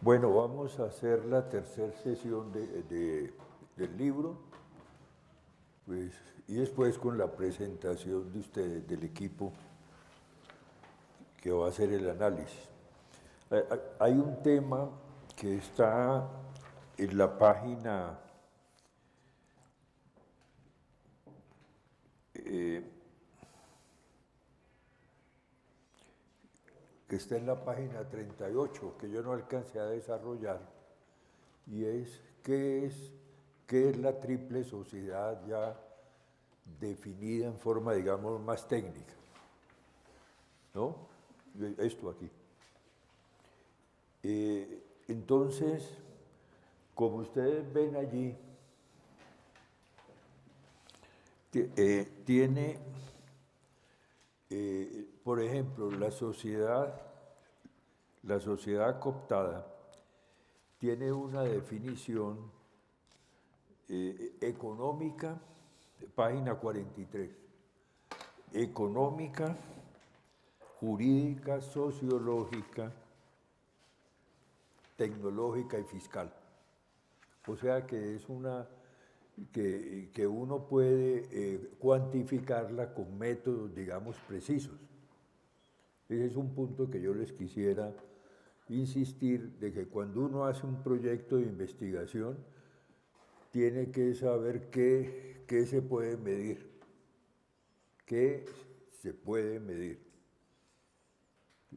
Bueno, vamos a hacer la tercera sesión del libro, pues, y después con la presentación de ustedes, del equipo que va a hacer el análisis. Hay un tema que está en la página que está en la página 38, que yo no alcancé a desarrollar, y es qué es la triple sociedad ya definida en forma, digamos, más técnica, ¿no? Esto aquí. Entonces, como ustedes ven allí, tiene, por ejemplo, la sociedad cooptada tiene una definición económica, página 43, económica, jurídica, sociológica, tecnológica y fiscal. O sea que es una que uno puede cuantificarla con métodos, digamos, precisos. Ese es un punto que yo les quisiera insistir, de que cuando uno hace un proyecto de investigación, tiene que saber qué se puede medir, qué se puede medir.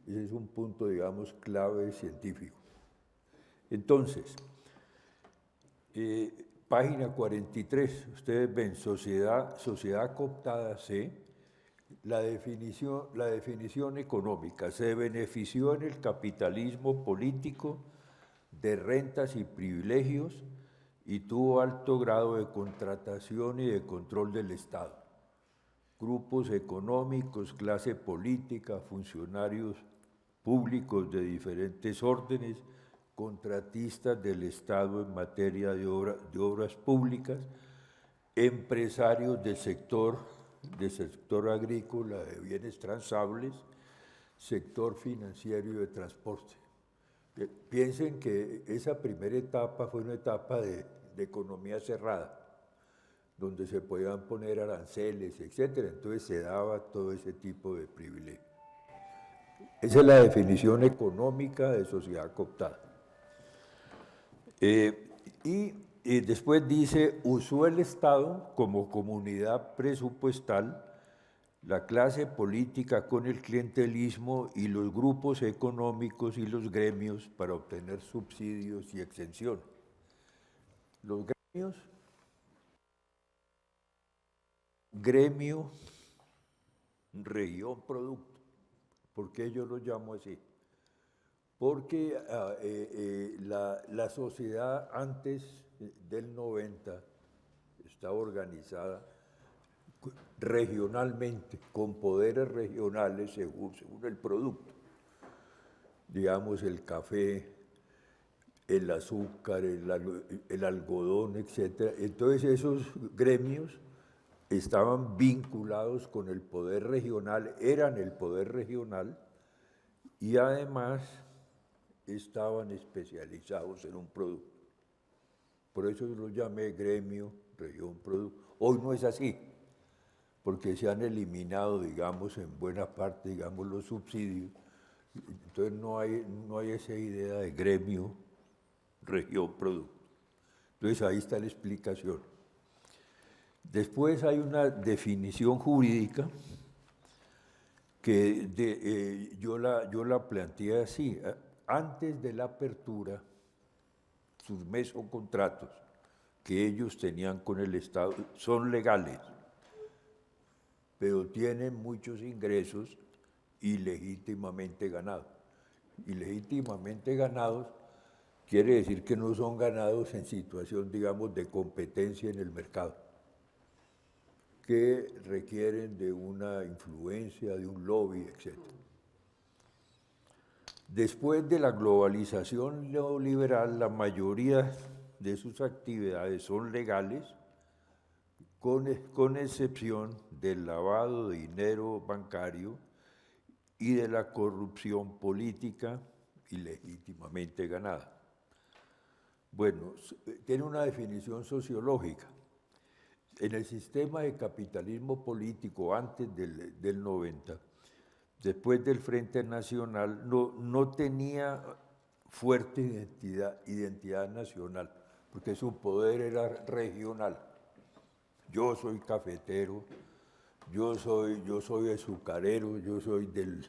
Ese es un punto, digamos, clave científico. Entonces, página 43, ustedes ven sociedad cooptada C, la definición económica: se benefició en el capitalismo político de rentas y privilegios y tuvo alto grado de contratación y de control del Estado. Grupos económicos, clase política, funcionarios públicos de diferentes órdenes, contratistas del Estado en materia de obras públicas, empresarios del sector agrícola, de bienes transables, sector financiero y de transporte. Piensen que esa primera etapa fue una etapa de economía cerrada, donde se podían poner aranceles, etc. Entonces se daba todo ese tipo de privilegio. Esa es la definición económica de sociedad cooptada. Y después dice: usó el Estado como comunidad presupuestal, la clase política con el clientelismo y los grupos económicos y los gremios para obtener subsidios y exención. Los gremios, gremio, región, producto. ¿Por qué yo lo llamo así? Porque la sociedad antes del 90 estaba organizada regionalmente, con poderes regionales según el producto. Digamos, el café, el azúcar, el algodón, etc. Entonces esos gremios estaban vinculados con el poder regional, eran el poder regional, y además estaban especializados en un producto. Por eso yo lo llamé gremio, región, producto. Hoy no es así, porque se han eliminado, digamos, en buena parte, digamos, los subsidios. Entonces no hay esa idea de gremio, región, producto. Entonces ahí está la explicación. Después hay una definición jurídica que yo la planteé así: antes de la apertura, sus mesocontratos que ellos tenían con el Estado son legales, pero tienen muchos ingresos ilegítimamente ganados. Ilegítimamente ganados quiere decir que no son ganados en situación, digamos, de competencia en el mercado, que requieren de una influencia, de un lobby, etc. Después de la globalización neoliberal, la mayoría de sus actividades son legales, con excepción del lavado de dinero bancario y de la corrupción política ilegítimamente ganada. Bueno, tiene una definición sociológica. En el sistema de capitalismo político antes del 90, después del Frente Nacional, no tenía fuerte identidad nacional, porque su poder era regional. Yo soy cafetero, yo soy azucarero, yo soy de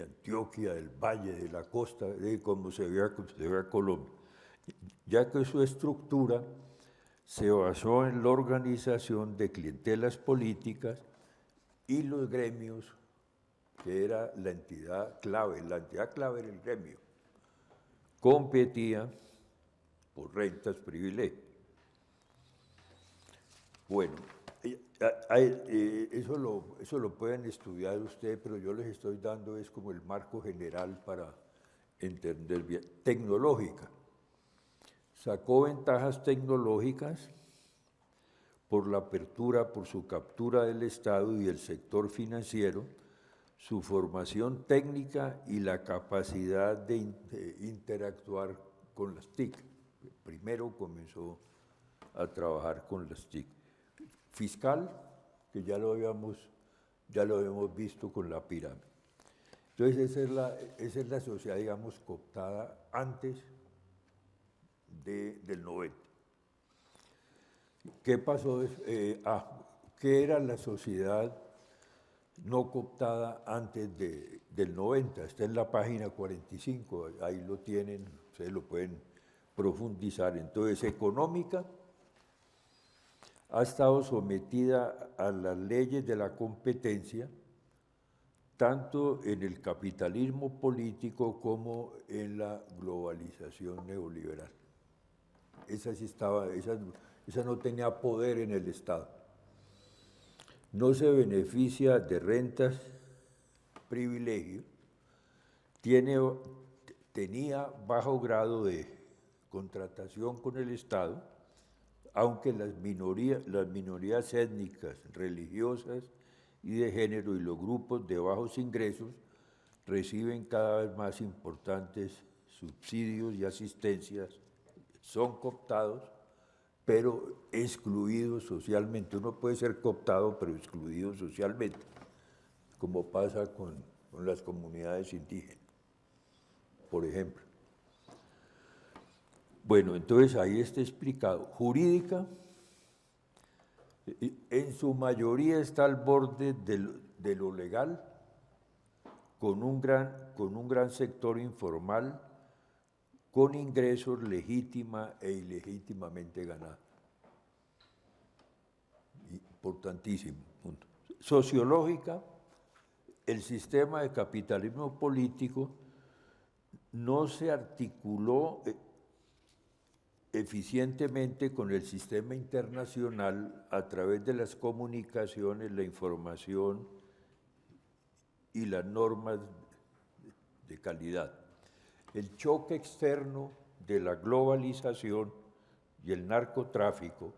Antioquia, del Valle, de la costa, como se ve Colombia. Ya que su estructura se basó en la organización de clientelas políticas y los gremios, que era la entidad clave era el gremio, competía por rentas, privilegios. Bueno, eso lo pueden estudiar ustedes, pero yo les estoy dando es como el marco general para entender bien. Tecnológica. Sacó ventajas tecnológicas por la apertura, por su captura del Estado y el sector financiero, su formación técnica y la capacidad de interactuar con las TIC. Primero comenzó a trabajar con las TIC. Fiscal, que ya lo habíamos visto con la pirámide. Entonces esa es la sociedad, digamos, cooptada antes del 90. ¿Qué pasó? ¿Qué era la sociedad no cooptada antes del 90? Está en la página 45, ahí lo tienen, ustedes lo pueden profundizar. Entonces, económica, ha estado sometida a las leyes de la competencia, tanto en el capitalismo político como en la globalización neoliberal. Esa no tenía poder en el Estado. No se beneficia de rentas, privilegio, tenía bajo grado de contratación con el Estado, aunque las minorías étnicas, religiosas y de género y los grupos de bajos ingresos reciben cada vez más importantes subsidios y asistencias, son cooptados, pero excluidos socialmente. Uno puede ser cooptado, pero excluido socialmente, como pasa con las comunidades indígenas, por ejemplo. Bueno, entonces ahí está explicado. Jurídica, en su mayoría está al borde de lo legal, con un gran sector informal, con ingresos legítima e ilegítimamente ganados. Importantísimo punto. Sociológica, el sistema de capitalismo político no se articuló eficientemente con el sistema internacional a través de las comunicaciones, la información y las normas de calidad. El choque externo de la globalización y el narcotráfico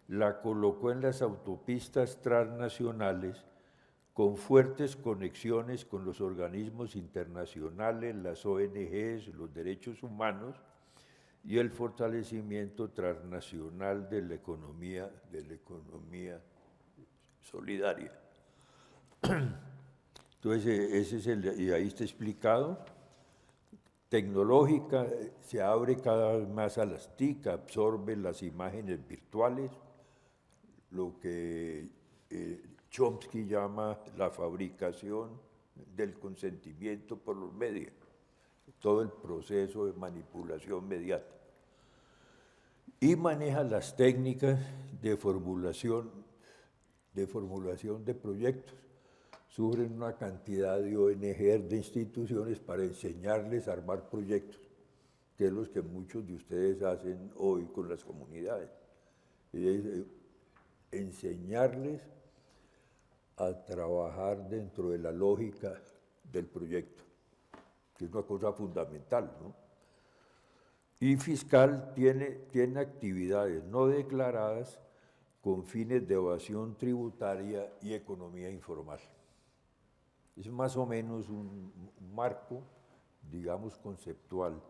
la colocó en las autopistas transnacionales con fuertes conexiones con los organismos internacionales, las ONGs, los derechos humanos y el fortalecimiento transnacional de la economía solidaria. Entonces, y ahí está explicado. Tecnológica, se abre cada vez más a las TIC, absorbe las imágenes virtuales, lo que Chomsky llama la fabricación del consentimiento por los medios, todo el proceso de manipulación mediática. Y maneja las técnicas de formulación de proyectos. Sufren una cantidad de ONG, de instituciones para enseñarles a armar proyectos, que es lo que muchos de ustedes hacen hoy con las comunidades. Enseñarles a trabajar dentro de la lógica del proyecto, que es una cosa fundamental, ¿no? Y fiscal tiene actividades no declaradas con fines de evasión tributaria y economía informal. Es más o menos un marco, digamos, conceptual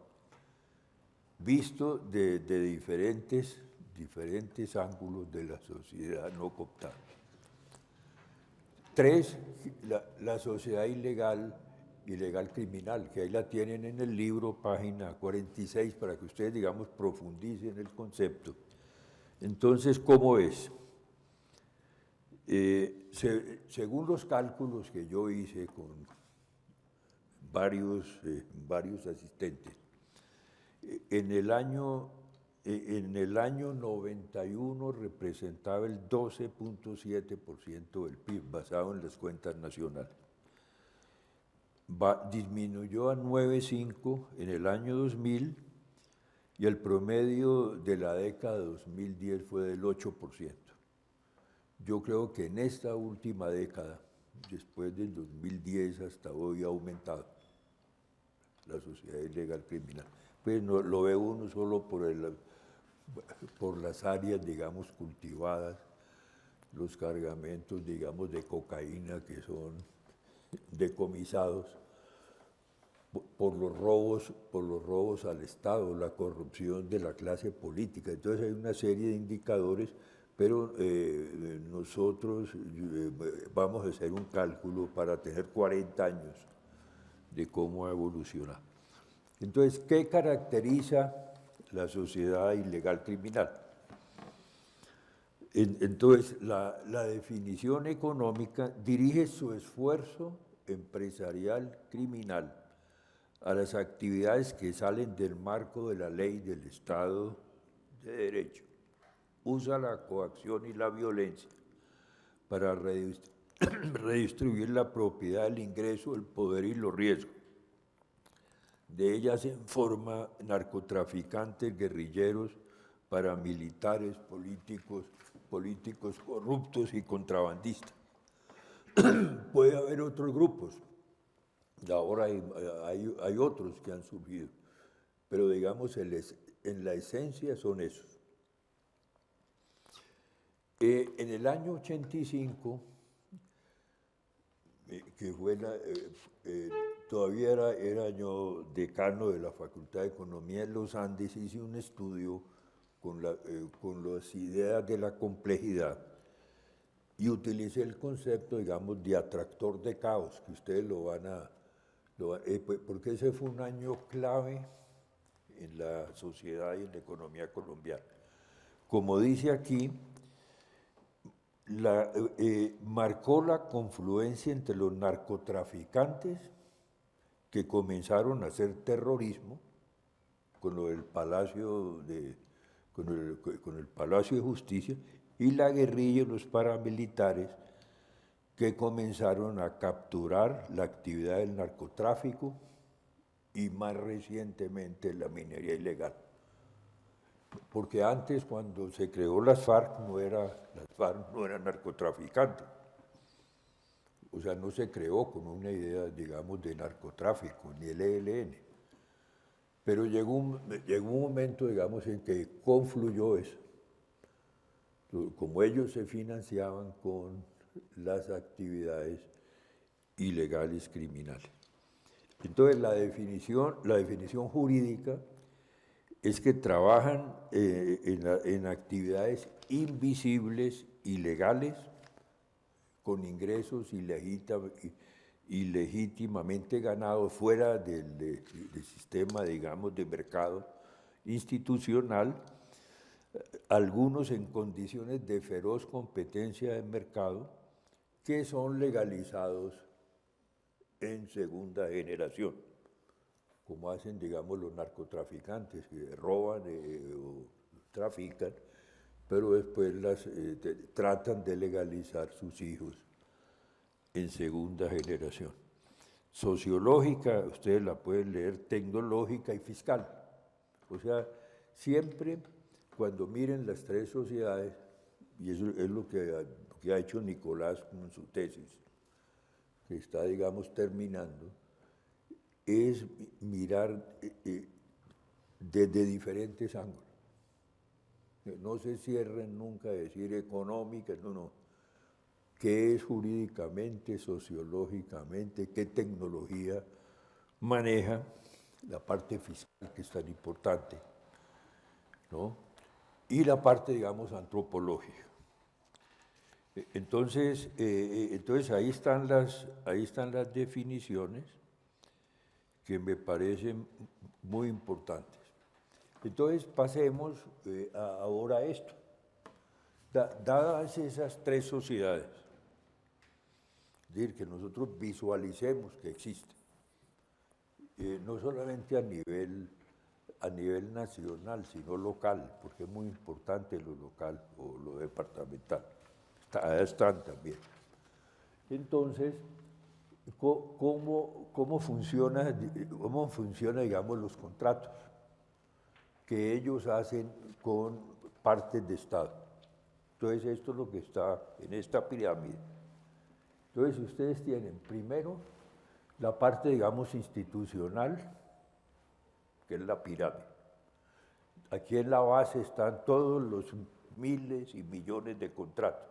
visto de diferentes ángulos de la sociedad no cooptada. 3, la sociedad ilegal criminal, que ahí la tienen en el libro, página 46, para que ustedes, digamos, profundicen el concepto. Entonces, ¿cómo es? Según los cálculos que yo hice con varios asistentes, en el año 91 representaba el 12.7% del PIB, basado en las cuentas nacionales. Disminuyó a 9.5 en el año 2000 y el promedio de la década de 2010 fue del 8%. Yo creo que en esta última década, después del 2010 hasta hoy, ha aumentado la sociedad ilegal criminal. Pues no, lo ve uno solo por las áreas, digamos, cultivadas, los cargamentos, digamos, de cocaína que son decomisados, por los robos al Estado, la corrupción de la clase política. Entonces hay una serie de indicadores, pero nosotros vamos a hacer un cálculo para tener 40 años de cómo ha evolucionado. Entonces, ¿qué caracteriza la sociedad ilegal criminal? Entonces, la definición económica dirige su esfuerzo empresarial criminal a las actividades que salen del marco de la ley del Estado de Derecho. Usa la coacción y la violencia para redistribuir la propiedad, el ingreso, el poder y los riesgos. De ellas en forma narcotraficantes, guerrilleros, paramilitares, políticos corruptos y contrabandistas. Puede haber otros grupos, ahora hay otros que han surgido, pero digamos en la esencia son esos. En el año 85, que fue todavía era yo decano de la Facultad de Economía en los Andes, hice un estudio con las ideas de la complejidad y utilicé el concepto, digamos, de atractor de caos, que ustedes porque ese fue un año clave en la sociedad y en la economía colombiana. Como dice aquí, marcó la confluencia entre los narcotraficantes que comenzaron a hacer terrorismo con lo del con el Palacio de Justicia, y la guerrilla y los paramilitares que comenzaron a capturar la actividad del narcotráfico y más recientemente la minería ilegal. Porque antes, cuando se creó las FARC no eran narcotraficantes. O sea, no se creó con una idea, digamos, de narcotráfico, ni el ELN. Pero llegó un momento, digamos, en que confluyó eso. Como ellos se financiaban con las actividades ilegales criminales. Entonces, la definición jurídica es que trabajan en actividades invisibles, ilegales, con ingresos ilegítimamente ganados fuera del sistema, digamos, de mercado institucional, algunos en condiciones de feroz competencia de mercado, que son legalizados en segunda generación, como hacen, digamos, los narcotraficantes, que roban o trafican, pero después tratan de legalizar sus hijos en segunda generación. Sociológica, ustedes la pueden leer, tecnológica y fiscal. O sea, siempre cuando miren las tres sociedades, y eso es lo que ha hecho Nicolás con su tesis, que está, digamos, terminando, es mirar desde diferentes ángulos. No se cierren nunca a decir económica, no. ¿Qué es jurídicamente, sociológicamente, qué tecnología maneja la parte fiscal, que es tan importante? ¿no? Y la parte, digamos, antropológica. Entonces ahí están las definiciones que me parecen muy importantes. Entonces pasemos ahora a esto. Dadas esas tres sociedades, es decir, que nosotros visualicemos que existen, no solamente a nivel nacional, sino local, porque es muy importante lo local o lo departamental. Están también. Entonces, ¿cómo funciona, digamos, los contratos que ellos hacen con partes de Estado? Entonces, esto es lo que está en esta pirámide. Entonces, ustedes tienen primero la parte, digamos, institucional, que es la pirámide. Aquí en la base están todos los miles y millones de contratos,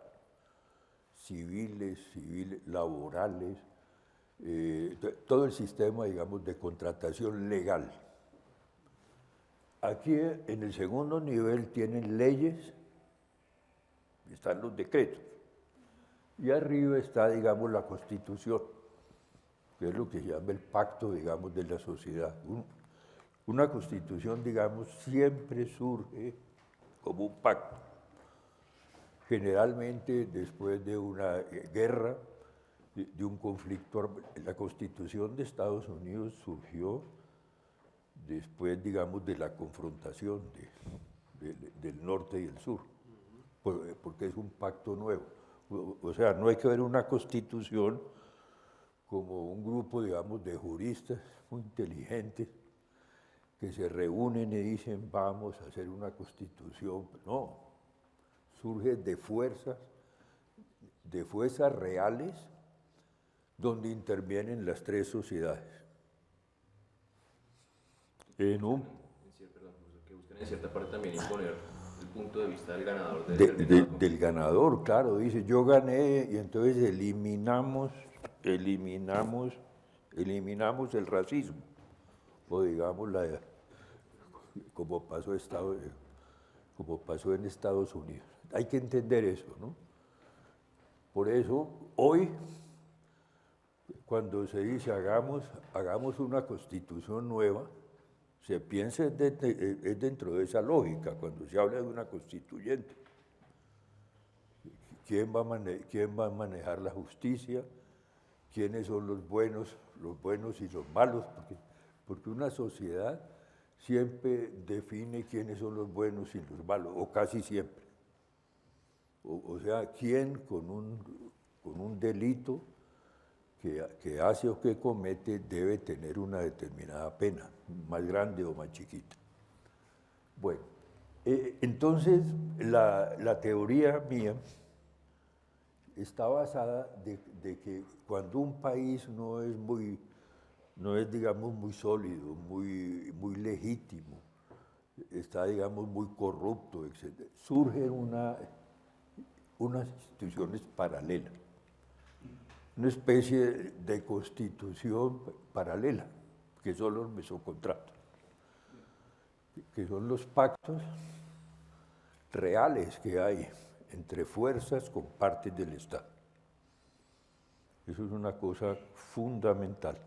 civiles, laborales, todo el sistema, digamos, de contratación legal. Aquí en el segundo nivel tienen leyes, están los decretos, y arriba está, digamos, la Constitución, que es lo que se llama el pacto, digamos, de la sociedad. Una Constitución, digamos, siempre surge como un pacto. Generalmente, después de una guerra, de un conflicto, la Constitución de Estados Unidos surgió después, digamos, de la confrontación del norte y el sur, porque es un pacto nuevo. O sea, no hay que ver una Constitución como un grupo, digamos, de juristas muy inteligentes que se reúnen y dicen vamos a hacer una Constitución. No, surge de fuerzas reales donde intervienen las tres sociedades. Perdón, que buscan en cierta parte también imponer el punto de vista del ganador del ganador, claro, dice yo gané y entonces eliminamos el racismo, o digamos como pasó en Estados Unidos. Hay que entender eso, ¿no? Por eso, hoy, cuando se dice hagamos una Constitución nueva, se piensa es dentro de esa lógica, cuando se habla de una constituyente. ¿Quién va a manejar la justicia? ¿Quiénes son los buenos y los malos? Porque una sociedad siempre define quiénes son los buenos y los malos, o casi siempre. O sea, quién con un delito que hace o que comete debe tener una determinada pena, más grande o más chiquita. Bueno, entonces la teoría mía está basada de que cuando un país no es digamos, muy sólido, muy legítimo, está, digamos, muy corrupto, etc., surgen unas instituciones paralelas, una especie de constitución paralela, que son los mesocontratos, que son los pactos reales que hay entre fuerzas con partes del Estado. Eso es una cosa fundamental.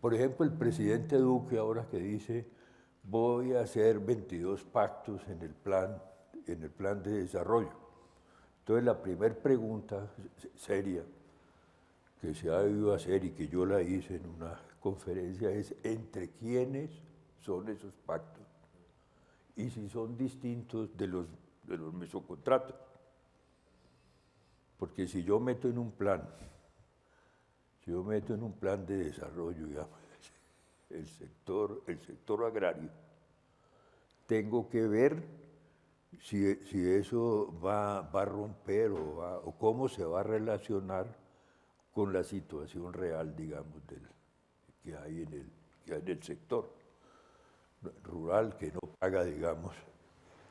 Por ejemplo, el presidente Duque ahora que dice voy a hacer 22 pactos en el plan de desarrollo. Entonces la primera pregunta seria que se ha debido hacer y que yo la hice en una conferencia es ¿entre quiénes son esos pactos? Y si son distintos de los mesocontratos. Porque si yo meto en un plan de desarrollo, digamos, el sector agrario, tengo que ver si eso va a romper o cómo se va a relacionar con la situación real, digamos, que hay en el sector rural, que no paga, digamos,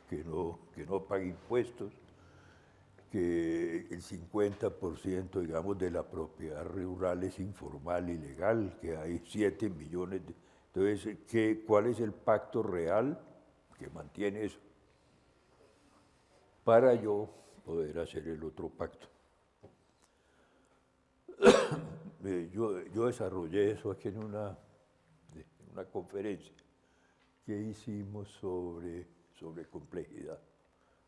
que no paga impuestos, que el 50%, digamos, de la propiedad rural es informal, ilegal, que hay 7 millones de... Entonces, ¿cuál es el pacto real que mantiene eso, para yo poder hacer el otro pacto. Yo desarrollé eso aquí en una conferencia que hicimos sobre complejidad,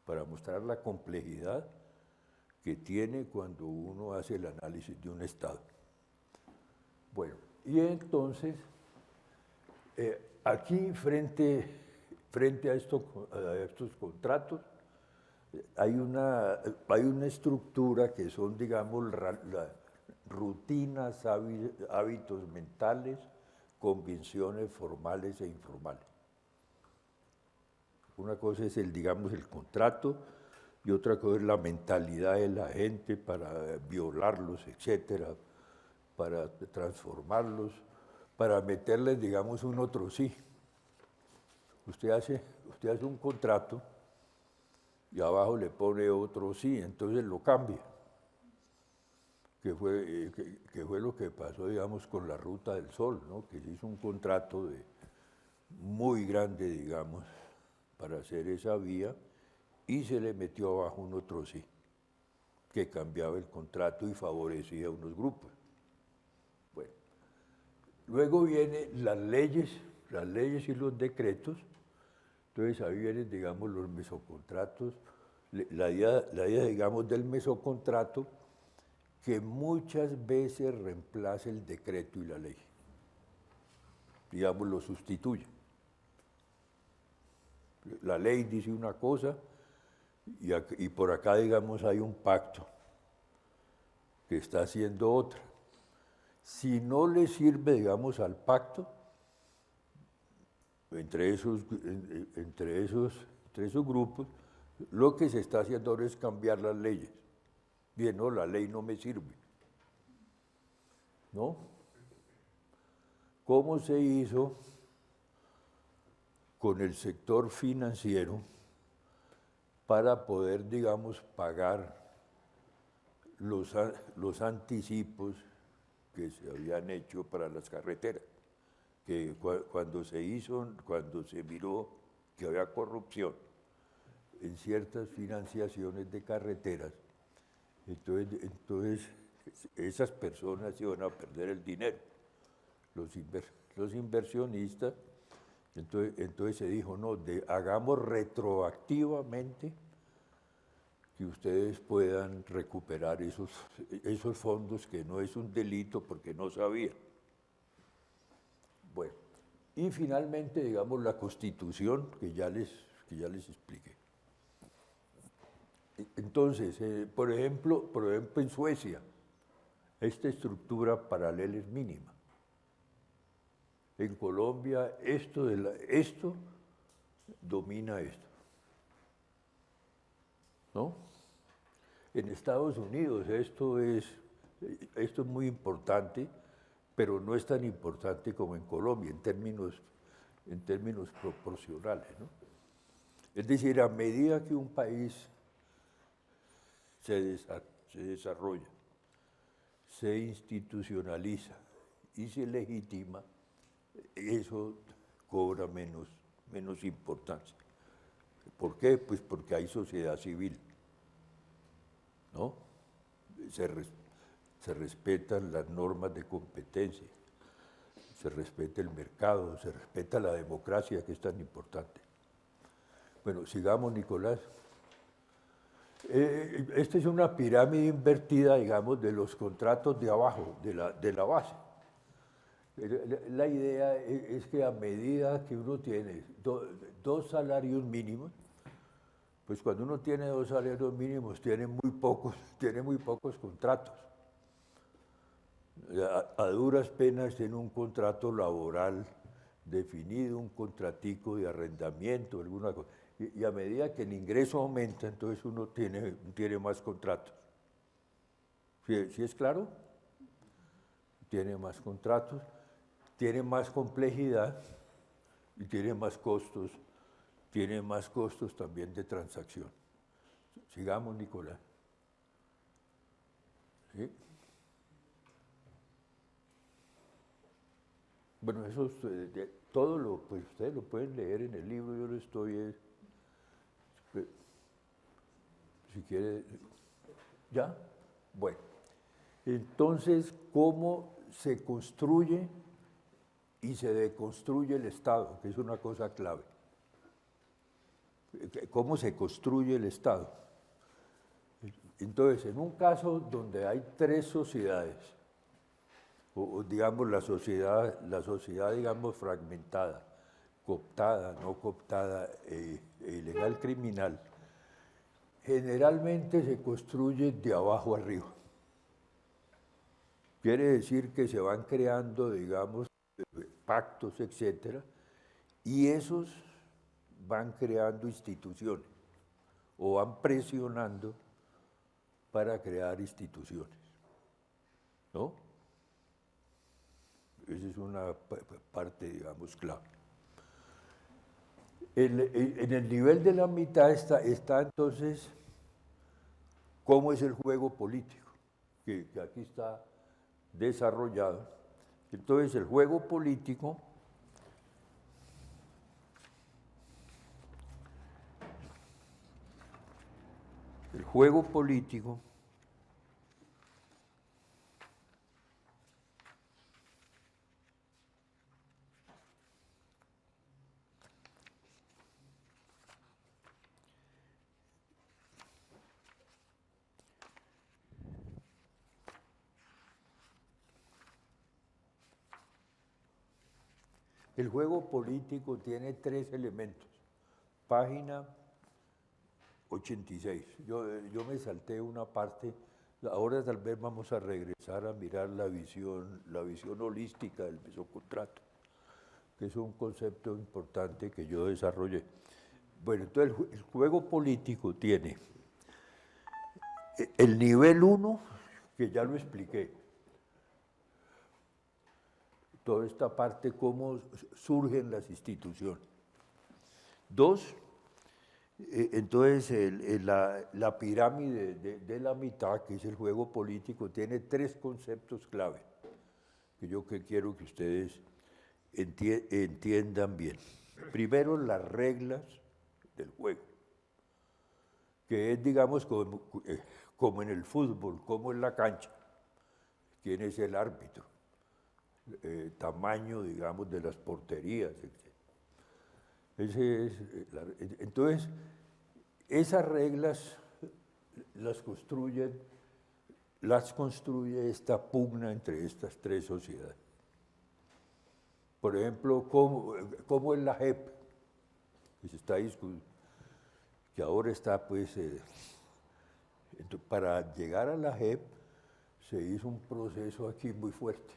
para mostrar la complejidad que tiene cuando uno hace el análisis de un Estado. Bueno, y entonces, aquí frente a estos contratos, hay una estructura que son, digamos, rutinas, hábitos mentales, convenciones formales e informales. Una cosa es digamos, el contrato, y otra cosa es la mentalidad de la gente para violarlos, etcétera, para transformarlos, para meterles, digamos, un otro sí. Usted hace un contrato y abajo le pone otro sí, entonces lo cambia. Que fue lo que pasó, digamos, con la Ruta del Sol, ¿no? Que se hizo un contrato muy grande, digamos, para hacer esa vía, y se le metió abajo un otro sí, que cambiaba el contrato y favorecía a unos grupos. Bueno, luego vienen las leyes y los decretos. Entonces ahí vienen, digamos, los mesocontratos, la idea, digamos, del mesocontrato, que muchas veces reemplaza el decreto y la ley. Digamos, lo sustituye. La ley dice una cosa y por acá, digamos, hay un pacto que está haciendo otra. Si no le sirve, digamos, al pacto, entre esos grupos, lo que se está haciendo ahora es cambiar las leyes. Bien, no, la ley no me sirve. ¿No? ¿Cómo se hizo con el sector financiero para poder, digamos, pagar los anticipos que se habían hecho para las carreteras? Que cuando se miró que había corrupción en ciertas financiaciones de carreteras, entonces esas personas iban a perder el dinero, los inversionistas. Entonces se dijo, no, hagamos retroactivamente que ustedes puedan recuperar esos fondos, que no es un delito porque no sabían. Bueno, y finalmente, digamos, la Constitución, que ya les expliqué. Entonces, por ejemplo, en Suecia, esta estructura paralela es mínima. En Colombia, esto domina esto, ¿no? En Estados Unidos esto es muy importante, pero no es tan importante como en Colombia en términos proporcionales, ¿no? Es decir, a medida que un país se desarrolla, se institucionaliza y se legitima, eso cobra menos importancia. ¿Por qué? Pues porque hay sociedad civil, ¿no? Se respetan las normas de competencia, se respeta el mercado, se respeta la democracia, que es tan importante. Bueno, sigamos, Nicolás. Esta es una pirámide invertida, digamos, de los contratos de abajo, de la base. La idea es que a medida que uno tiene dos salarios mínimos, pues cuando uno tiene dos salarios mínimos tiene muy pocos contratos. A duras penas tiene un contrato laboral definido, un contratico de arrendamiento, alguna cosa. Y a medida que el ingreso aumenta, entonces uno tiene más contratos. ¿Sí es claro? Tiene más contratos, tiene más complejidad y tiene más costos también de transacción. Sigamos, Nicolás. ¿Sí? Bueno, pues ustedes lo pueden leer en el libro, yo lo estoy, si quiere, ¿ya? Bueno, entonces, ¿cómo se construye y se deconstruye el Estado? Que es una cosa clave. ¿Cómo se construye el Estado? Entonces, en un caso donde hay tres sociedades, o digamos la sociedad, digamos, fragmentada, cooptada, no cooptada, ilegal, criminal, generalmente se construye de abajo arriba. Quiere decir que se van creando, digamos, pactos, etcétera, y esos van creando instituciones o van presionando para crear instituciones, ¿no? Esa es una parte, digamos, clave. En el nivel de la mitad está entonces cómo es el juego político, que aquí está desarrollado. Entonces el juego político tiene tres elementos. Página 86. Yo me salté una parte. Ahora tal vez vamos a regresar a mirar la visión holística del mesocontrato, que es un concepto importante que yo desarrollé. Bueno, entonces el juego político tiene el nivel 1, que ya lo expliqué. Toda esta parte, cómo surgen las instituciones. 2, entonces la pirámide de la mitad, que es el juego político, tiene tres conceptos clave, que yo quiero que ustedes entiendan bien. Primero, las reglas del juego, que es, digamos, como en el fútbol, como en la cancha. ¿Quién es el árbitro? Tamaño, digamos, de las porterías, etc. Entonces, esas reglas las construye esta pugna entre estas tres sociedades. Por ejemplo, ¿cómo es la JEP? Que se está discutiendo, que ahora está, pues, para llegar a la JEP se hizo un proceso aquí muy fuerte.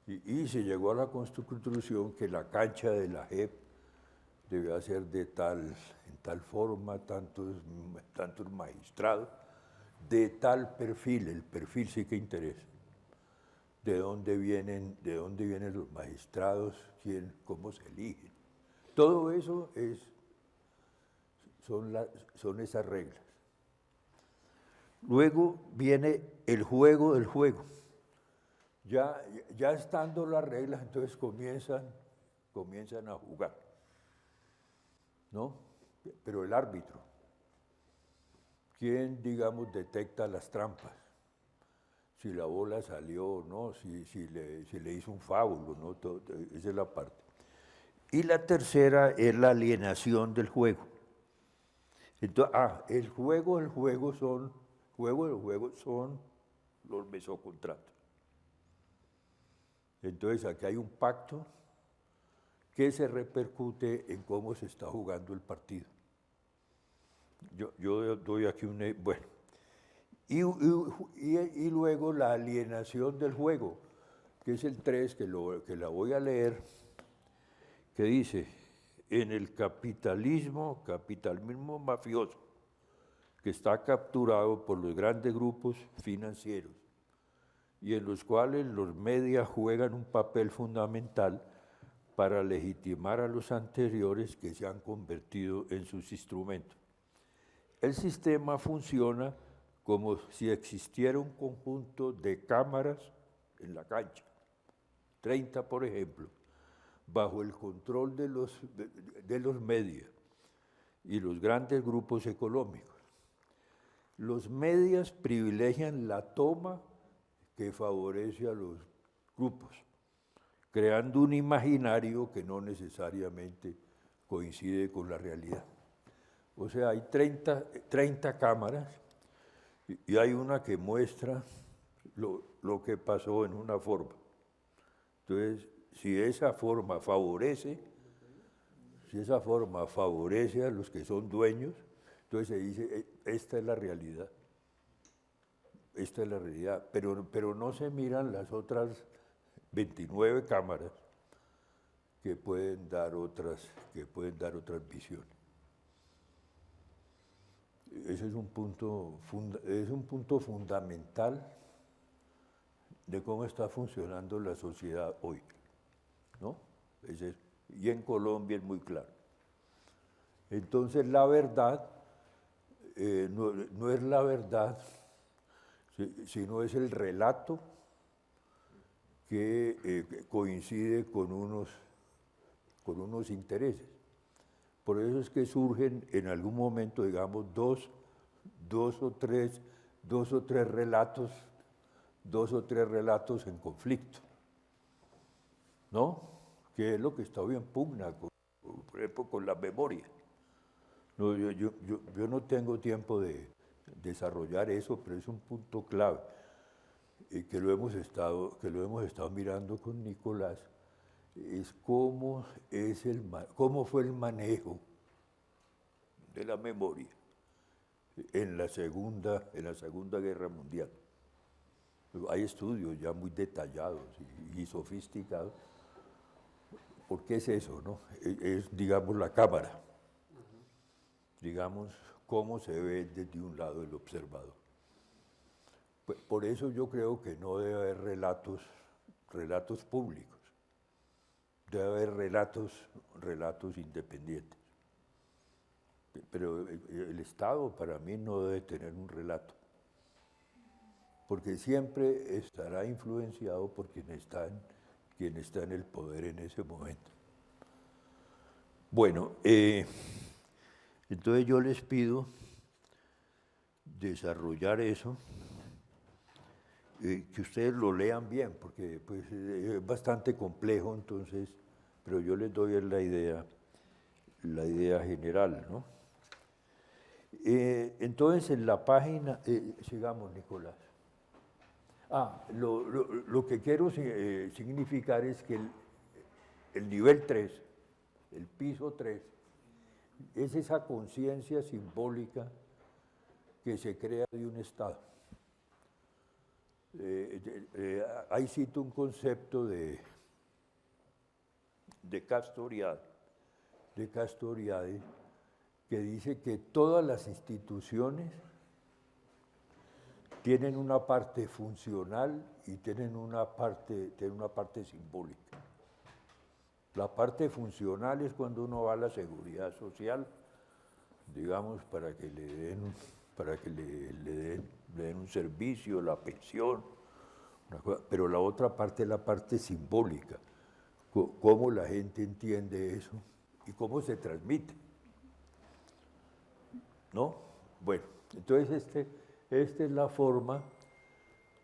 Y se llegó a la conclusión que la cancha de la JEP debía ser en tal forma, tantos magistrados, de tal perfil. El perfil sí que interesa. ¿De dónde vienen los magistrados? ¿Cómo se eligen? Todo eso son esas reglas. Luego viene el juego del juego. Ya estando las reglas, entonces comienzan a jugar, ¿no? Pero el árbitro, ¿quién, digamos, detecta las trampas? Si la bola salió o no, si le hizo un faulo, ¿no? Esa es la parte. Y la tercera es la alienación del juego. Entonces, el juego del juego son los mesocontratos. Entonces, aquí hay un pacto que se repercute en cómo se está jugando el partido. Yo doy aquí bueno. Y luego la alienación del juego, que es el 3, que la voy a leer, que dice, en el capitalismo mafioso, que está capturado por los grandes grupos financieros, y en los cuales los medios juegan un papel fundamental para legitimar a los anteriores que se han convertido en sus instrumentos. El sistema funciona como si existiera un conjunto de cámaras en la cancha, 30 por ejemplo, bajo el control de los medios y los grandes grupos económicos. Los medios privilegian la toma que favorece a los grupos, creando un imaginario que no necesariamente coincide con la realidad. O sea, hay 30 cámaras y hay una que muestra lo que pasó en una forma. Entonces, si esa forma favorece a los que son dueños, entonces se dice, esta es la realidad. Esta es la realidad, pero no se miran las otras 29 cámaras que pueden dar otras visiones. Ese es un punto fundamental de cómo está funcionando la sociedad hoy, ¿no? Y en Colombia es muy claro. Entonces la verdad no es la verdad, sino es el relato que coincide con unos intereses. Por eso es que surgen en algún momento, digamos, dos o tres relatos en conflicto, ¿no? Que es lo que está hoy en pugna, por ejemplo, con la memoria. No, yo no tengo tiempo de desarrollar eso, pero es un punto clave que lo hemos estado mirando con Nicolás, es cómo fue el manejo de la memoria en la Segunda Guerra Mundial. Hay estudios ya muy detallados y sofisticados. ¿Por qué es eso, no? Es, digamos, la cámara. Digamos, cómo se ve desde un lado el observador. Por eso yo creo que no debe haber relatos públicos. Debe haber relatos independientes. Pero el Estado para mí no debe tener un relato, porque siempre estará influenciado por quien está en el poder en ese momento. Bueno, entonces yo les pido desarrollar eso, que ustedes lo lean bien, porque pues, es bastante complejo, entonces, pero yo les doy la idea general, ¿no? Entonces, en la página, sigamos, Nicolás. Lo que quiero significar es que el nivel 3, el piso 3, es esa conciencia simbólica que se crea de un Estado. Ahí cito un concepto de Castoriadis, que dice que todas las instituciones tienen una parte funcional y tienen una parte simbólica. La parte funcional es cuando uno va a la seguridad social, digamos, para que le den un servicio, la pensión, pero la otra parte es la parte simbólica, cómo la gente entiende eso y cómo se transmite, ¿no? Bueno, entonces esta es la forma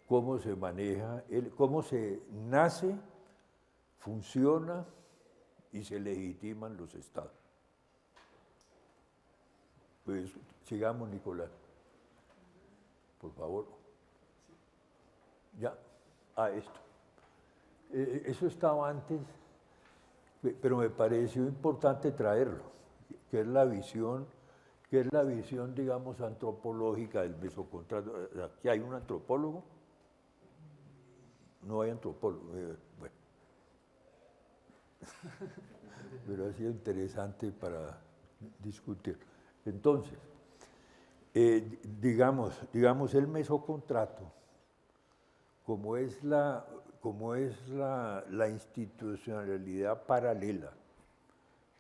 cómo se maneja, cómo se nace, funciona y se legitiman los estados. Pues sigamos, Nicolás. Por favor. Ya. Esto. Eso estaba antes, pero me pareció importante traerlo, que es la visión, digamos, antropológica del mesocontrato. ¿Aquí hay un antropólogo? No hay antropólogo. Bueno. Pero ha sido interesante para discutir. Entonces, digamos el mesocontrato, como es la institucionalidad paralela,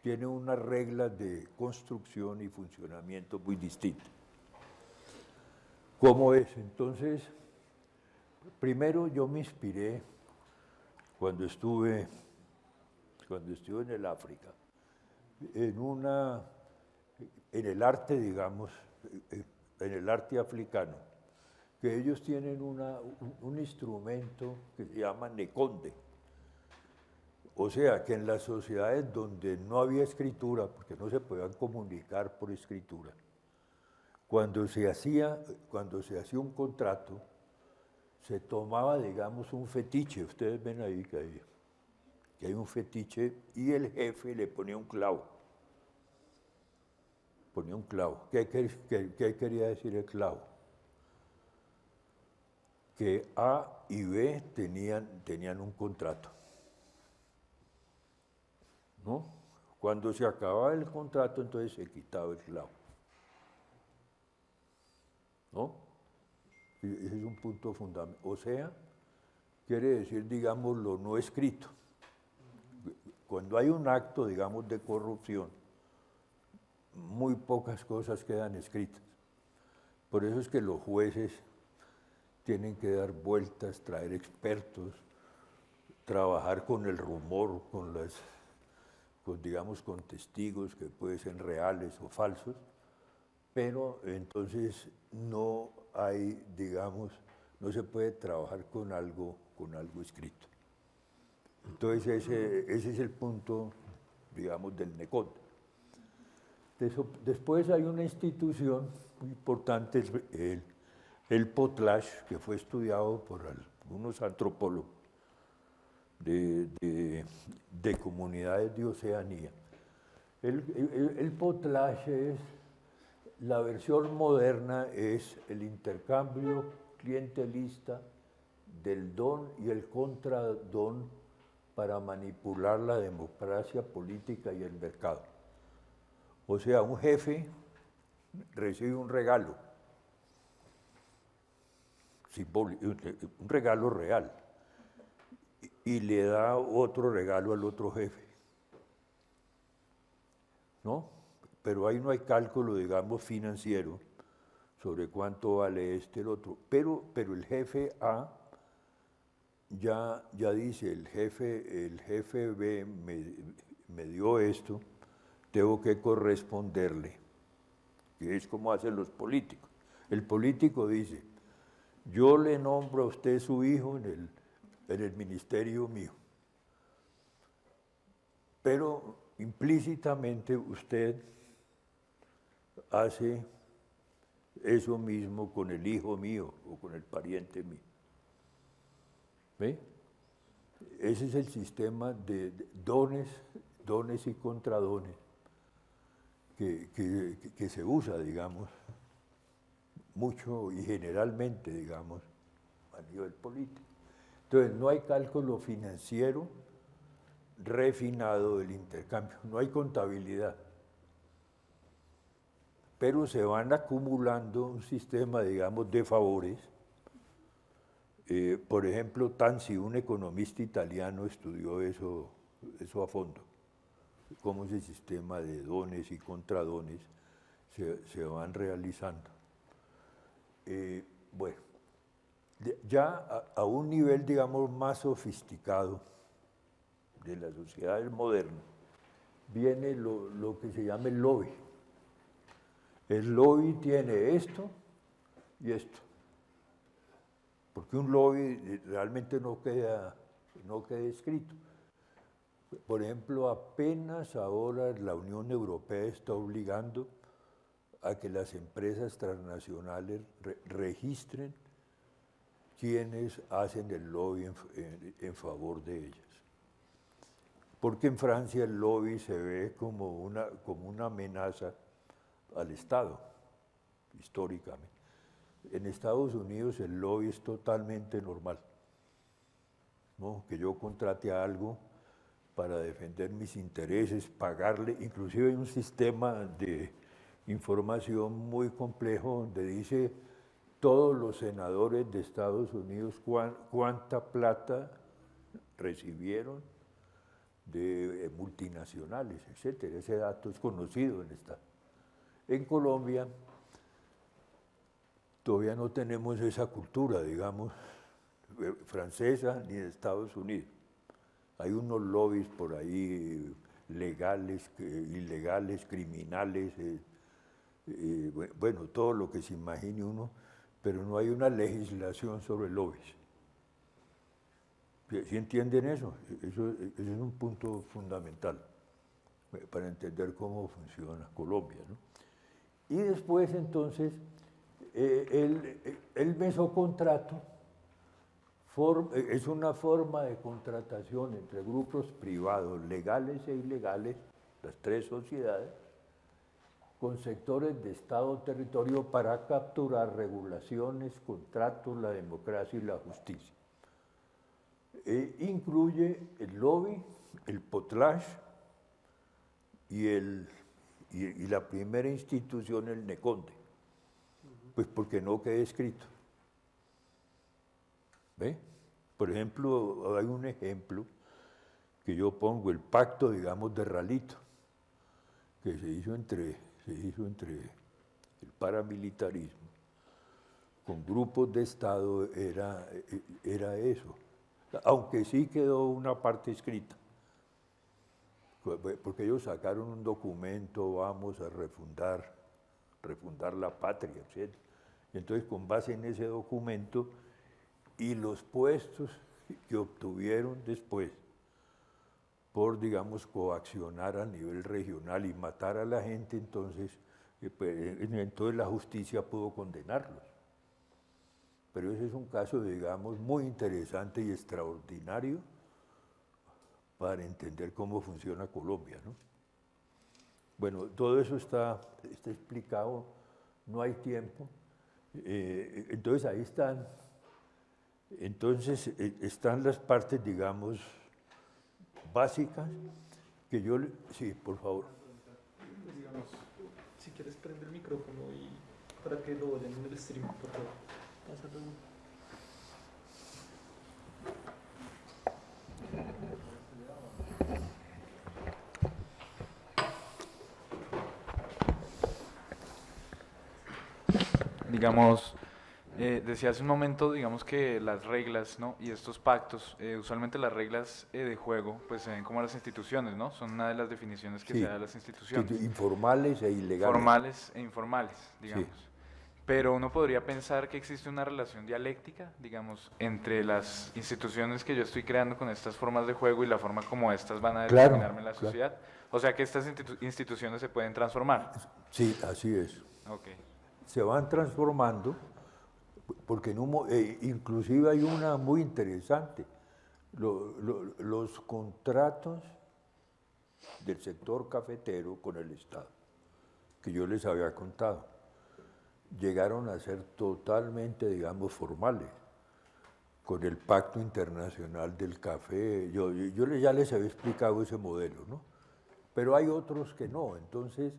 tiene unas reglas de construcción y funcionamiento muy distintas. ¿Cómo es? Entonces, primero yo me inspiré cuando estuve cuando estuve en el África, en el arte, digamos, en el arte africano, que ellos tienen un instrumento que se llama neconde. O sea, que en las sociedades donde no había escritura, porque no se podían comunicar por escritura, cuando se hacía un contrato, se tomaba, digamos, un fetiche. Ustedes ven ahí que hay un fetiche y el jefe le ponía un clavo. Ponía un clavo. ¿Qué quería decir el clavo? Que A y B tenían un contrato, ¿no? Cuando se acababa el contrato, entonces se quitaba el clavo, ¿no? Y ese es un punto fundamental. O sea, quiere decir, digamos, lo no escrito. Cuando hay un acto, digamos, de corrupción, muy pocas cosas quedan escritas. Por eso es que los jueces tienen que dar vueltas, traer expertos, trabajar con el rumor, digamos, con testigos que pueden ser reales o falsos, pero entonces no hay, digamos, no se puede trabajar con algo escrito. Entonces ese es el punto, digamos, del NECOD. Después hay una institución muy importante, el POTLASH, que fue estudiado por algunos antropólogos de comunidades de Oceanía. El POTLASH es, la versión moderna es el intercambio clientelista del don y el contradón para manipular la democracia política y el mercado. O sea, un jefe recibe un regalo simbólico, un regalo real, y le da otro regalo al otro jefe, ¿no? Pero ahí no hay cálculo, digamos, financiero sobre cuánto vale el otro. Pero el jefe A ya dice, el jefe B me dio esto, tengo que corresponderle, que es como hacen los políticos. El político dice, yo le nombro a usted su hijo en el ministerio mío, pero implícitamente usted hace eso mismo con el hijo mío o con el pariente mío. ¿Ve? Ese es el sistema de dones y contradones que se usa, digamos, mucho y generalmente, digamos, a nivel político. Entonces, no hay cálculo financiero refinado del intercambio, no hay contabilidad, pero se van acumulando un sistema, digamos, de favores. Por ejemplo, Tanzi, un economista italiano, estudió eso a fondo, cómo ese sistema de dones y contradones se van realizando. Bueno, ya a un nivel, digamos, más sofisticado de las sociedades modernas, viene lo que se llama el lobby. El lobby tiene esto y esto, porque un lobby realmente no queda escrito. Por ejemplo, apenas ahora la Unión Europea está obligando a que las empresas transnacionales registren quienes hacen el lobby en favor de ellas. Porque en Francia el lobby se ve como una amenaza al Estado, históricamente. En Estados Unidos el lobby es totalmente normal, ¿no? Que yo contrate a algo para defender mis intereses, pagarle, inclusive hay un sistema de información muy complejo donde dice todos los senadores de Estados Unidos cuánta plata recibieron de multinacionales, etc. Ese dato es conocido en Estados Unidos. En Colombia todavía no tenemos esa cultura, digamos, francesa ni de Estados Unidos. Hay unos lobbies por ahí legales, ilegales, criminales, bueno, todo lo que se imagine uno, pero no hay una legislación sobre lobbies. ¿Sí entienden eso? Eso es un punto fundamental para entender cómo funciona Colombia, ¿no? Y después, entonces, el mesocontrato es una forma de contratación entre grupos privados, legales e ilegales, las tres sociedades, con sectores de Estado o territorio para capturar regulaciones, contratos, la democracia y la justicia. Incluye el lobby, el potlatch y la primera institución, el NECONDE, pues porque no queda escrito. ¿Ve? Por ejemplo, hay un ejemplo que yo pongo, el pacto, digamos, de Ralito, que se hizo entre el paramilitarismo con grupos de Estado, era eso, aunque sí quedó una parte escrita, porque ellos sacaron un documento, vamos a refundar la patria, etc. Entonces, con base en ese documento y los puestos que obtuvieron después por, digamos, coaccionar a nivel regional y matar a la gente, entonces la justicia pudo condenarlos. Pero ese es un caso, digamos, muy interesante y extraordinario para entender cómo funciona Colombia, ¿no? Bueno, todo eso está explicado, no hay tiempo. Entonces ahí están. Entonces están las partes, digamos, básicas que yo... Sí, por favor. Pues digamos, si quieres prender el micrófono y para que lo oigan en el stream, por favor. Pásalo. Digamos, decía hace un momento, digamos que las reglas, ¿no? Y estos pactos, usualmente las reglas de juego, pues se ven como las instituciones, ¿no? Son una de las definiciones que Sí, se da de las instituciones. informales e ilegales. Formales e informales, digamos. Sí. Pero uno podría pensar que existe una relación dialéctica, digamos, entre las instituciones que yo estoy creando con estas formas de juego y la forma como estas van a Claro, determinarme en la sociedad. O sea que estas instituciones se pueden transformar. Sí, así es. Okay. Se van transformando, porque inclusive hay una muy interesante, los contratos del sector cafetero con el Estado, que yo les había contado, llegaron a ser totalmente, digamos, formales, con el Pacto Internacional del Café. Yo ya les había explicado ese modelo, ¿no? Pero hay otros que no, entonces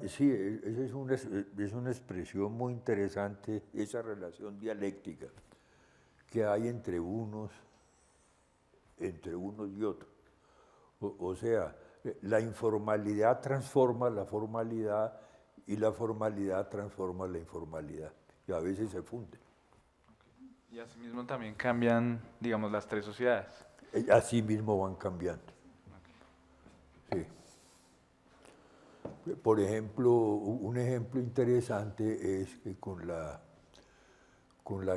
sí, esa es una expresión muy interesante, esa relación dialéctica que hay entre unos y otros. O sea, la informalidad transforma la formalidad y la formalidad transforma la informalidad, y a veces se funden. Y asimismo también cambian, digamos, las tres sociedades. Así mismo van cambiando. Sí. Por ejemplo, un ejemplo interesante es que con la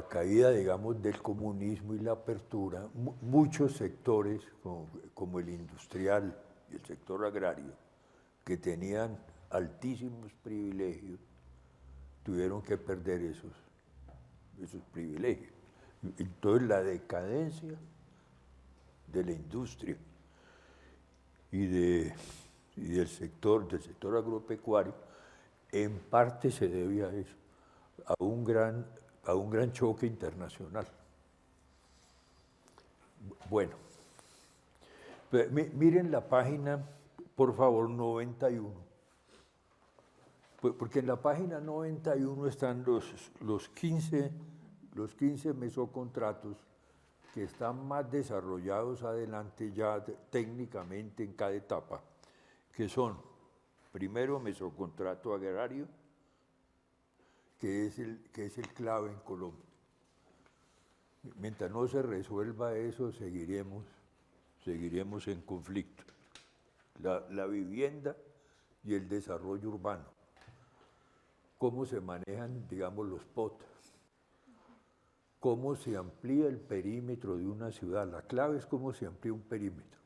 caída, digamos, del comunismo y la apertura, muchos sectores, como el industrial y el sector agrario, que tenían altísimos privilegios, tuvieron que perder esos privilegios. Entonces la decadencia de la industria y del sector agropecuario, en parte se debe a eso, a un gran choque internacional. Bueno, miren la página, por favor, 91. Porque en la página 91 están los 15 mesocontratos que están más desarrollados adelante ya técnicamente en cada etapa, que son, primero, mesocontrato agrario, que es el clave en Colombia. Mientras no se resuelva eso, seguiremos en conflicto. La vivienda y el desarrollo urbano. Cómo se manejan, digamos, los POT. Cómo se amplía el perímetro de una ciudad. La clave es cómo se amplía un perímetro.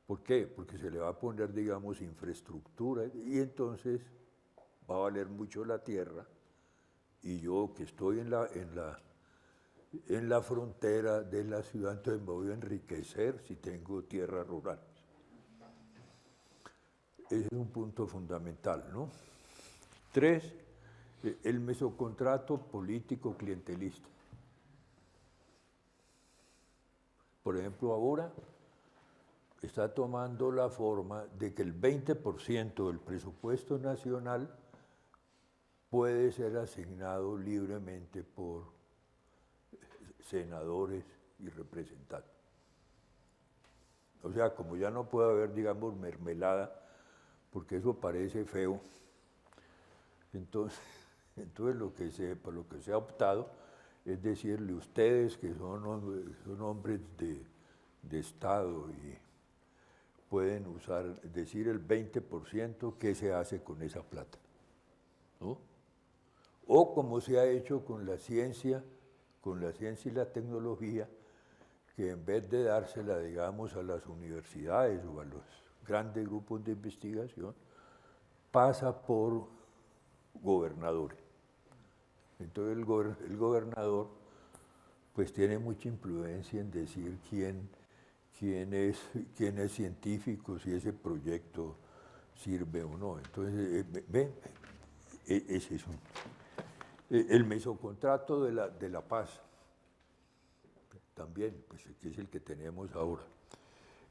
¿Por qué? Porque se le va a poner, digamos, infraestructura y entonces va a valer mucho la tierra y yo que estoy en la frontera de la ciudad, entonces me voy a enriquecer si tengo tierra rural. Ese es un punto fundamental, ¿no? 3, el mesocontrato político clientelista. Por ejemplo, ahora está tomando la forma de que el 20% del presupuesto nacional puede ser asignado libremente por senadores y representantes. O sea, como ya no puede haber, digamos, mermelada, porque eso parece feo, entonces por lo que se ha optado es decirle ustedes que son hombres de Estado y pueden decir el 20%, ¿qué se hace con esa plata? ¿No? O como se ha hecho con la ciencia y la tecnología, que en vez de dársela, digamos, a las universidades o a los grandes grupos de investigación, pasa por gobernadores. Entonces el gobernador pues tiene mucha influencia en decir quién es científico, si ese proyecto sirve o no. Entonces, ese es el mesocontrato de la paz, también, pues, que es el que tenemos ahora.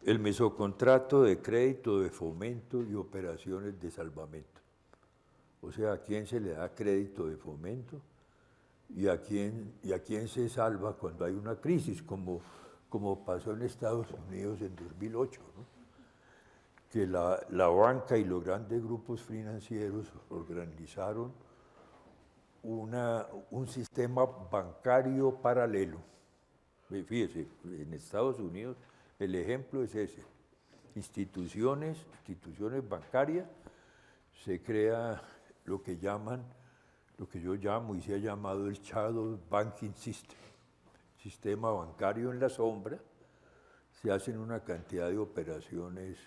El mesocontrato de crédito, de fomento y operaciones de salvamento. O sea, ¿a quién se le da crédito de fomento y a quién se salva cuando hay una crisis, como pasó en Estados Unidos en 2008, ¿no? Que la banca y los grandes grupos financieros organizaron un sistema bancario paralelo. Fíjese, en Estados Unidos el ejemplo es ese. Instituciones bancarias, se crea lo que yo llamo y se ha llamado el Shadow Banking System, sistema bancario en la sombra. Se hacen una cantidad de operaciones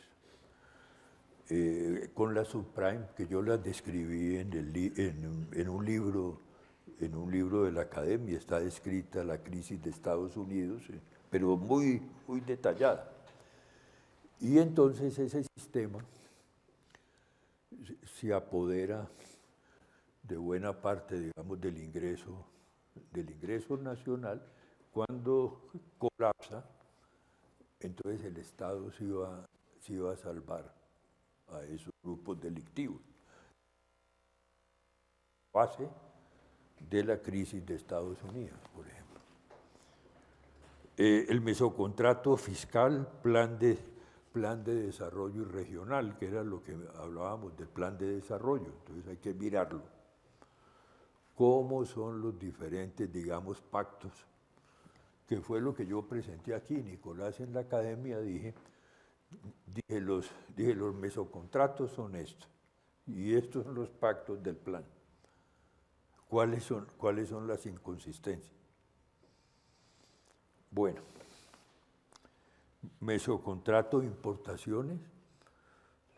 con la subprime, que yo las describí en un libro de la academia. Está descrita la crisis de Estados Unidos, pero muy, muy detallada. Y entonces ese sistema se apodera de buena parte, digamos, del ingreso nacional. Cuando colapsa, entonces el Estado se iba a salvar a esos grupos delictivos. Base de la crisis de Estados Unidos, por ejemplo. El mesocontrato fiscal, plan de desarrollo regional, que era lo que hablábamos del plan de desarrollo, entonces hay que mirarlo. ¿Cómo son los diferentes, digamos, pactos? Que fue lo que yo presenté aquí, Nicolás, en la academia, dije los mesocontratos son estos, y estos son los pactos del plan. ¿Cuáles son las inconsistencias? Bueno, mesocontrato de importaciones,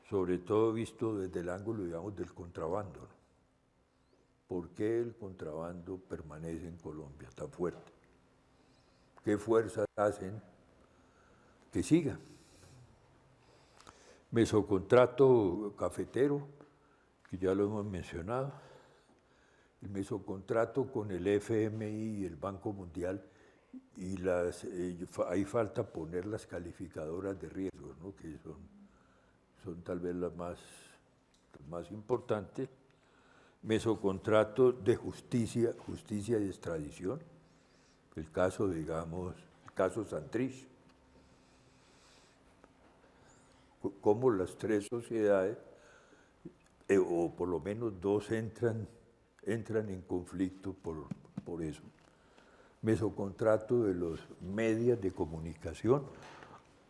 sobre todo visto desde el ángulo, digamos, del contrabando, ¿no? ¿Por qué el contrabando permanece en Colombia tan fuerte? ¿Qué fuerzas hacen que siga? Mesocontrato cafetero, que ya lo hemos mencionado. El mesocontrato con el FMI y el Banco Mundial, y ahí falta poner las calificadoras de riesgo, ¿no? Que son tal vez las más importantes. Mesocontrato de justicia y extradición, el caso, digamos, el caso Santrich, cómo las tres sociedades, o por lo menos dos, entran en conflicto por eso. mesocontrato de los medios de comunicación.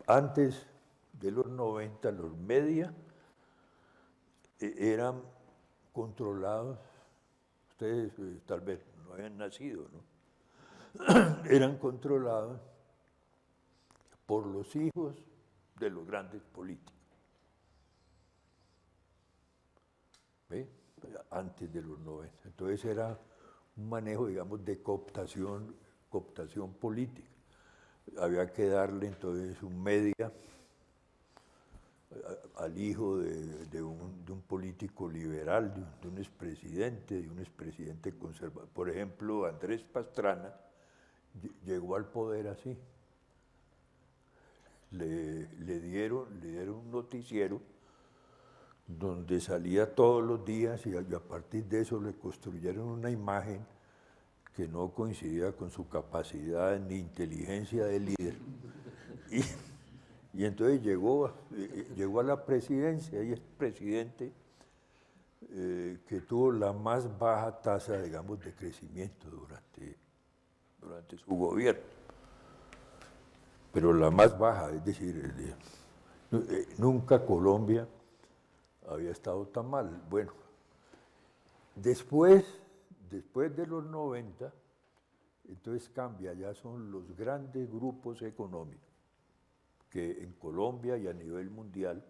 Antes de los 90, los medios eran controlados, ustedes tal vez no habían nacido, ¿no? Eran controlados por los hijos de los grandes políticos. ¿Ve? Antes de los 90. Entonces era un manejo, digamos, de cooptación política. Había que darle entonces un media al hijo de un político liberal, de un expresidente conservador. Por ejemplo, Andrés Pastrana llegó al poder así. Le dieron un noticiero donde salía todos los días y a partir de eso le construyeron una imagen que no coincidía con su capacidad ni inteligencia de líder. Y entonces llegó a la presidencia y es presidente que tuvo la más baja tasa, digamos, de crecimiento durante su gobierno. Pero la más baja, es decir, nunca Colombia había estado tan mal. Bueno, después de los 90, entonces cambia, ya son los grandes grupos económicos que en Colombia y a nivel mundial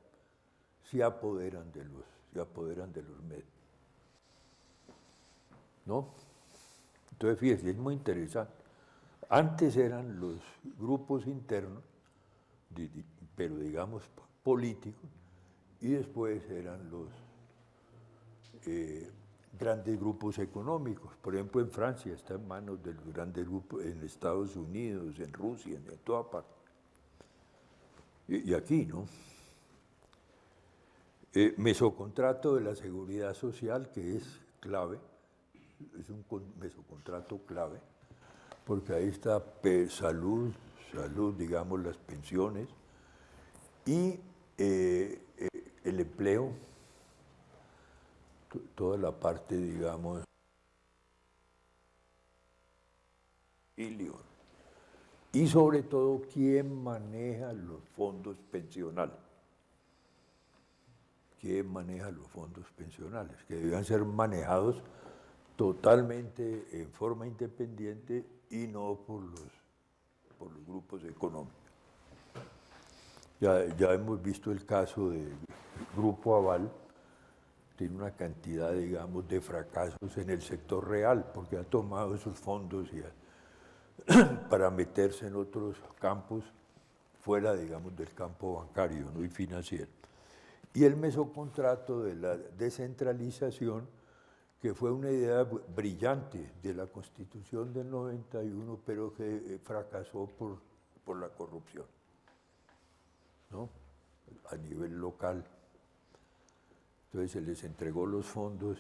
se apoderan de los medios. ¿No? Entonces, fíjense, es muy interesante. Antes eran los grupos internos, pero digamos políticos, y después eran los grandes grupos económicos. Por ejemplo, en Francia está en manos de los grandes grupos, en Estados Unidos, en Rusia, en toda parte. Y aquí, ¿no? Mesocontrato de la seguridad social, que es clave, es un mesocontrato clave, porque ahí está salud, digamos, las pensiones, y el empleo, toda la parte, digamos, y sobre todo, ¿quién maneja los fondos pensionales? ¿Quién maneja los fondos pensionales? Que debían ser manejados totalmente en forma independiente y no por los grupos económicos. Ya hemos visto el caso del Grupo Aval, tiene una cantidad, digamos, de fracasos en el sector real, porque ha tomado esos fondos para meterse en otros campos fuera, digamos, del campo bancario, ¿no? Y financiero. Y el mesocontrato de la descentralización, que fue una idea brillante de la Constitución del 91, pero que fracasó por la corrupción, ¿no? A nivel local. Entonces se les entregó los fondos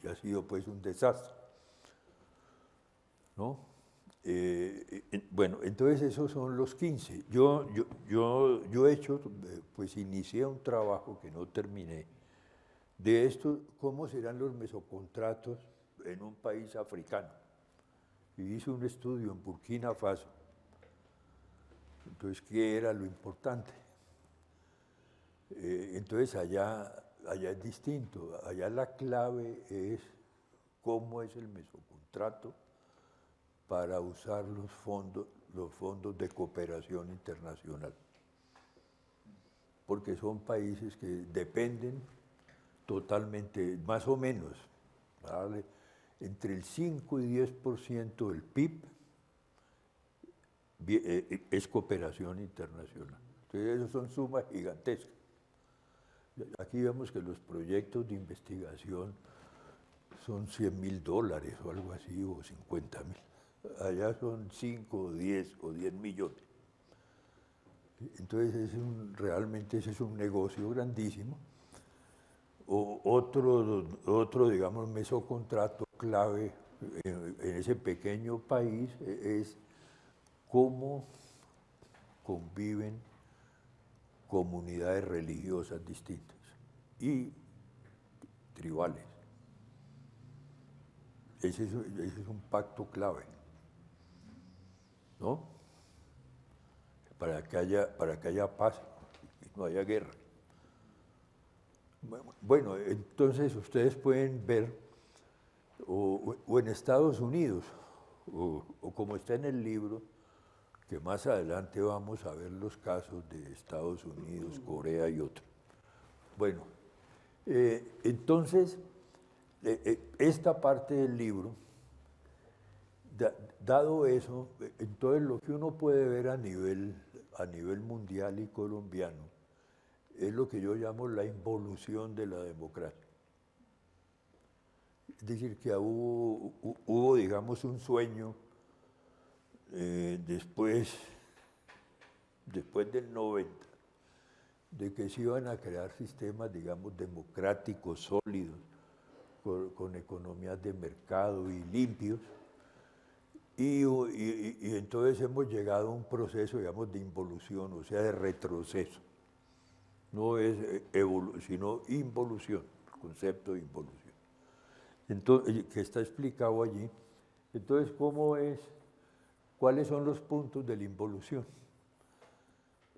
y ha sido pues un desastre, ¿no? Bueno, entonces esos son los 15. Yo he hecho, pues inicié un trabajo que no terminé, de esto, cómo serán los mesocontratos en un país africano. Y hice un estudio en Burkina Faso. Entonces, ¿qué era lo importante? Entonces, allá es distinto. Allá la clave es cómo es el mesocontrato para usar los fondos de cooperación internacional. Porque son países que dependen totalmente, más o menos, ¿vale? Entre el 5 y 10% del PIB es cooperación internacional. Entonces, esas son sumas gigantescas. Aquí vemos que los proyectos de investigación son $100.000 o algo así, o 50.000. Allá son 5 o 10 millones. Entonces, realmente ese es un negocio grandísimo. Otro, digamos, mesocontrato clave en ese pequeño país es cómo conviven comunidades religiosas distintas y tribales. Ese es un pacto clave. ¿no? Para que haya paz y no haya guerra. Bueno, entonces ustedes pueden ver, o en Estados Unidos, o como está en el libro, que más adelante vamos a ver los casos de Estados Unidos, Corea y otros. Bueno, entonces, esta parte del libro, dado eso, entonces lo que uno puede ver a nivel mundial y colombiano es lo que yo llamo la involución de la democracia. Es decir, que hubo digamos, un sueño después del 90, de que se iban a crear sistemas, digamos, democráticos, sólidos, con economías de mercado y limpios, y entonces hemos llegado a un proceso, digamos, de involución, o sea, de retroceso. No es sino involución, el concepto de involución. Entonces, que está explicado allí. Entonces, ¿cuáles son los puntos de la involución?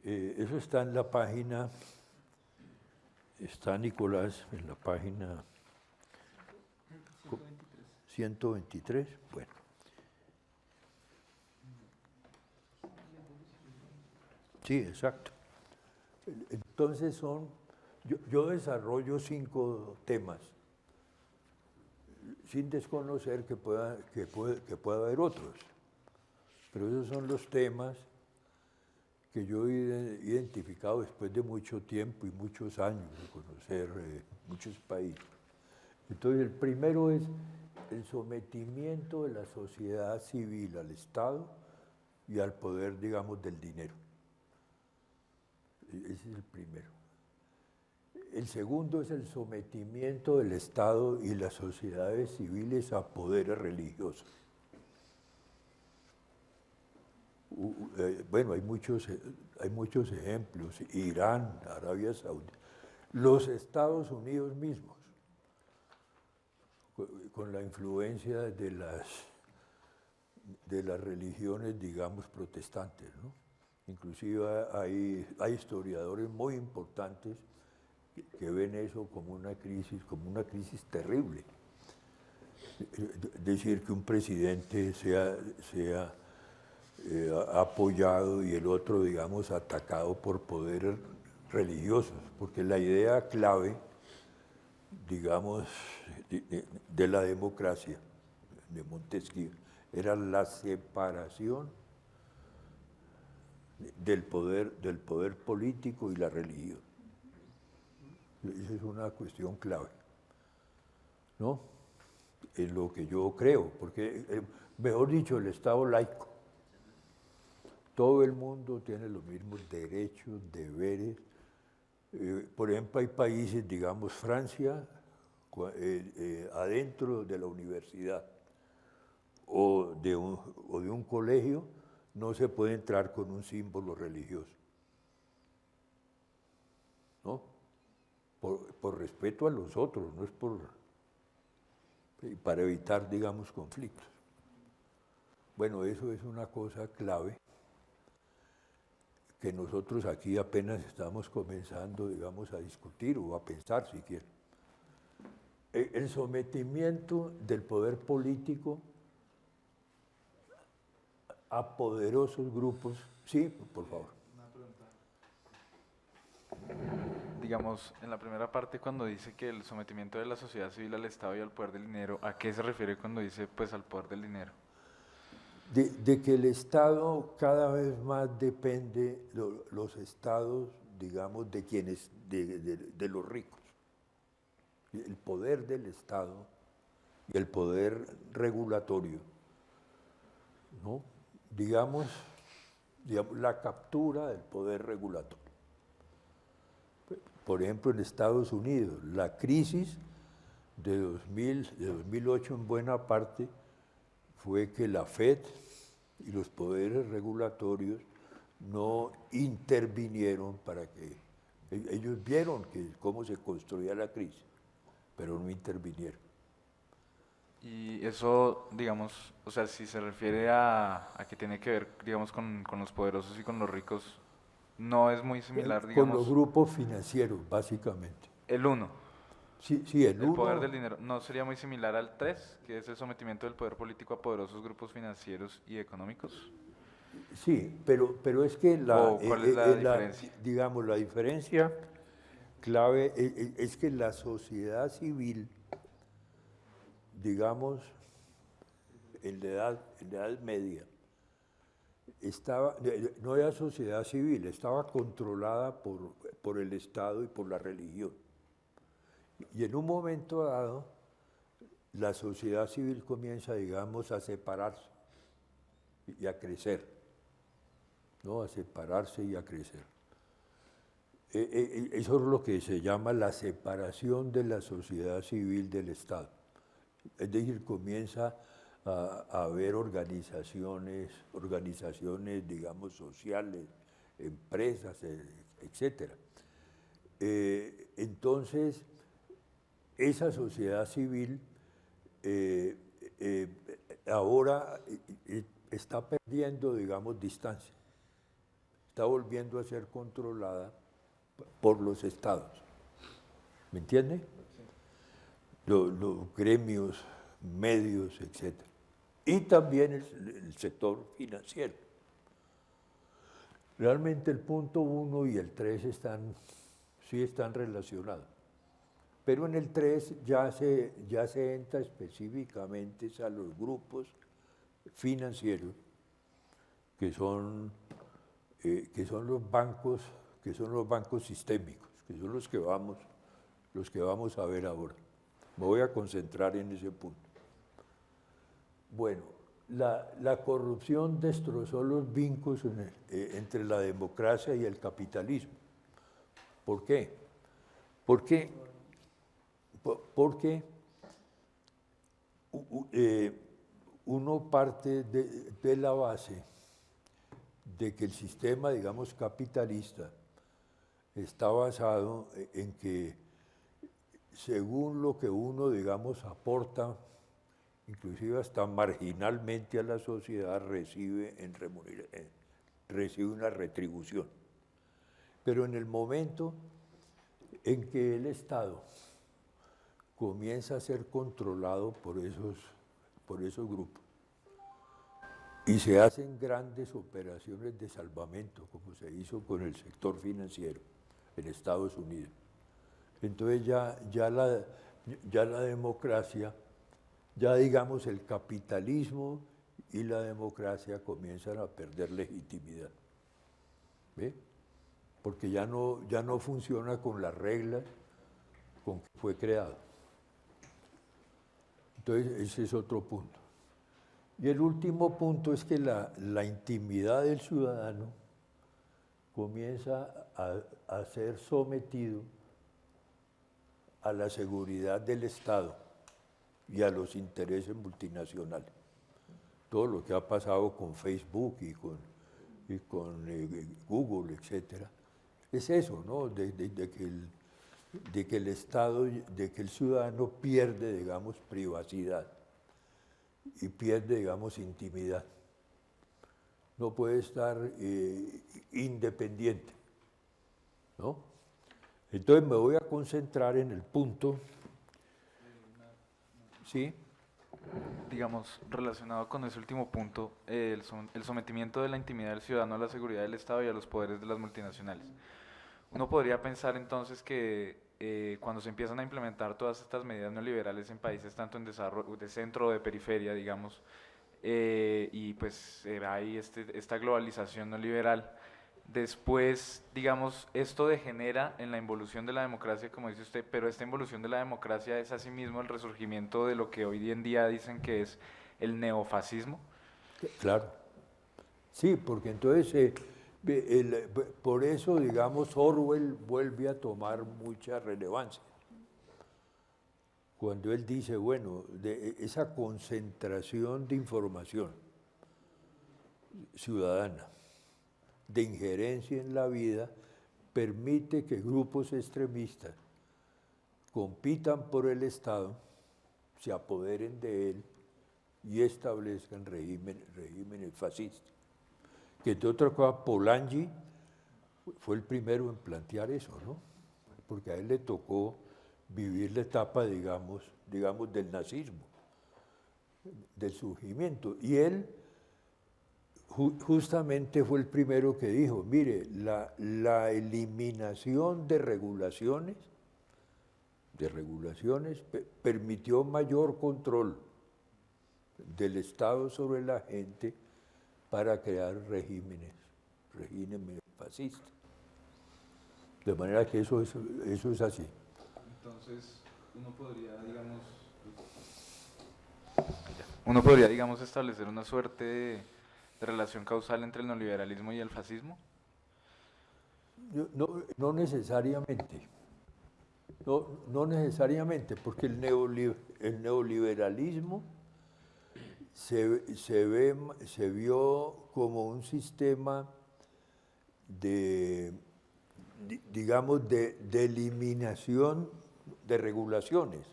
Eso está en la página, está Nicolás en la página 123. Bueno. Sí, exacto. Entonces yo desarrollo 5 temas, sin desconocer que pueda haber otros. Pero esos son los temas que yo he identificado después de mucho tiempo y muchos años de conocer muchos países. Entonces, el primero es el sometimiento de la sociedad civil al Estado y al poder, digamos, del dinero. Ese es el primero. El segundo es el sometimiento del Estado y las sociedades civiles a poderes religiosos. Bueno, hay muchos ejemplos. Irán, Arabia Saudita, los Estados Unidos mismos, con la influencia de las religiones, digamos, protestantes, ¿no? Inclusive hay historiadores muy importantes que ven eso como una crisis terrible. Decir que un presidente sea apoyado y el otro, digamos, atacado por poderes religiosos, porque la idea clave, digamos, de la democracia de Montesquieu era la separación del poder político y la religión. Esa es una cuestión clave, ¿no? En lo que yo creo, porque, mejor dicho, el Estado laico. Todo el mundo tiene los mismos derechos, deberes. Por ejemplo, hay países, digamos, Francia, adentro de la universidad o de un colegio, no se puede entrar con un símbolo religioso, ¿no? Por respeto a los otros, no es para evitar, digamos, conflictos. Bueno, eso es una cosa clave que nosotros aquí apenas estamos comenzando, digamos, a discutir o a pensar, si quieren. El sometimiento del poder político a poderosos grupos. Sí, por favor. Una pregunta. Digamos, en la primera parte cuando dice que el sometimiento de la sociedad civil al Estado y al poder del dinero, ¿a qué se refiere cuando dice pues al poder del dinero? De que el Estado cada vez más depende, los estados, digamos, de quienes, de los ricos. El poder del Estado y el poder regulatorio, ¿no? Digamos, la captura del poder regulatorio. Por ejemplo, en Estados Unidos, la crisis de 2008 en buena parte fue que la FED y los poderes regulatorios no intervinieron para que... Ellos vieron cómo se construía la crisis, pero no intervinieron. Y eso, digamos, o sea, si se refiere a que tiene que ver, digamos, con los poderosos y con los ricos, no es muy similar, Con los digamos, grupos financieros, básicamente. el uno, Sí, sí, el el poder del uno, dinero, ¿no sería muy similar al 3, que es el sometimiento del poder político a poderosos grupos financieros y económicos? sí, pero es que ¿O cuál es la diferencia? digamos, la diferencia clave es que la sociedad civil, digamos, en la edad media, no era sociedad civil, estaba controlada por el Estado y por la religión. Y en un momento dado, la sociedad civil comienza, digamos, a separarse y a crecer, ¿no? A separarse y a crecer. Eso es lo que se llama la separación de la sociedad civil del Estado. Es decir, comienza a haber organizaciones, digamos, sociales, empresas, etc. Entonces, esa sociedad civil ahora está perdiendo, digamos, distancia, está volviendo a ser controlada por los estados. ¿Me entiende? Los gremios, medios, etc. Y también el sector financiero. Realmente el punto 1 y el 3 sí están relacionados. Pero en el 3 ya se entra específicamente a los grupos financieros que son los bancos sistémicos, que son los que vamos a ver ahora. Me voy a concentrar en ese punto. Bueno, la corrupción destrozó los vínculos entre la democracia y el capitalismo. ¿Por qué? Porque uno parte de la base de que el sistema, digamos, capitalista está basado en que según lo que uno, digamos, aporta, inclusive hasta marginalmente a la sociedad, recibe una retribución. Pero en el momento en que el Estado comienza a ser controlado por esos grupos y se hacen grandes operaciones de salvamento, como se hizo con el sector financiero en Estados Unidos, entonces ya la democracia, ya digamos el capitalismo y la democracia comienzan a perder legitimidad. ¿Ve? Porque ya no funciona con las reglas con que fue creado. Entonces ese es otro punto. Y el último punto es que la intimidad del ciudadano comienza a ser sometido a la seguridad del Estado y a los intereses multinacionales. Todo lo que ha pasado con Facebook y con Google, etcétera, es eso, ¿no? De que el Estado, de que el ciudadano pierde, digamos, privacidad y pierde, digamos, intimidad. No puede estar independiente, ¿no? Entonces me voy a concentrar en el punto, ¿sí? Digamos, relacionado con ese último punto, el sometimiento de la intimidad del ciudadano a la seguridad del Estado y a los poderes de las multinacionales. Uno podría pensar entonces que cuando se empiezan a implementar todas estas medidas neoliberales en países tanto en desarrollo, de centro o de periferia, digamos, y pues hay esta globalización neoliberal, después, digamos, esto degenera en la involución de la democracia, como dice usted, pero esta involución de la democracia es asimismo el resurgimiento de lo que hoy en día dicen que es el neofascismo. Claro. Sí, porque entonces, por eso, digamos, Orwell vuelve a tomar mucha relevancia. Cuando él dice, bueno, de esa concentración de información ciudadana, de injerencia en la vida, permite que grupos extremistas compitan por el Estado se apoderen de él y establezcan regímenes fascistas. Que entre otras cosas, Polanyi fue el primero en plantear eso, ¿no? Porque a él le tocó vivir la etapa, digamos, del nazismo, del surgimiento. Y él justamente fue el primero que dijo, mire, la eliminación de regulaciones permitió mayor control del Estado sobre la gente para crear regímenes fascistas. De manera que eso es así. Entonces, uno podría, digamos, establecer una suerte de relación causal entre el neoliberalismo y el fascismo. No necesariamente. No necesariamente, porque el neoliberalismo se vio como un sistema digamos, de eliminación de regulaciones,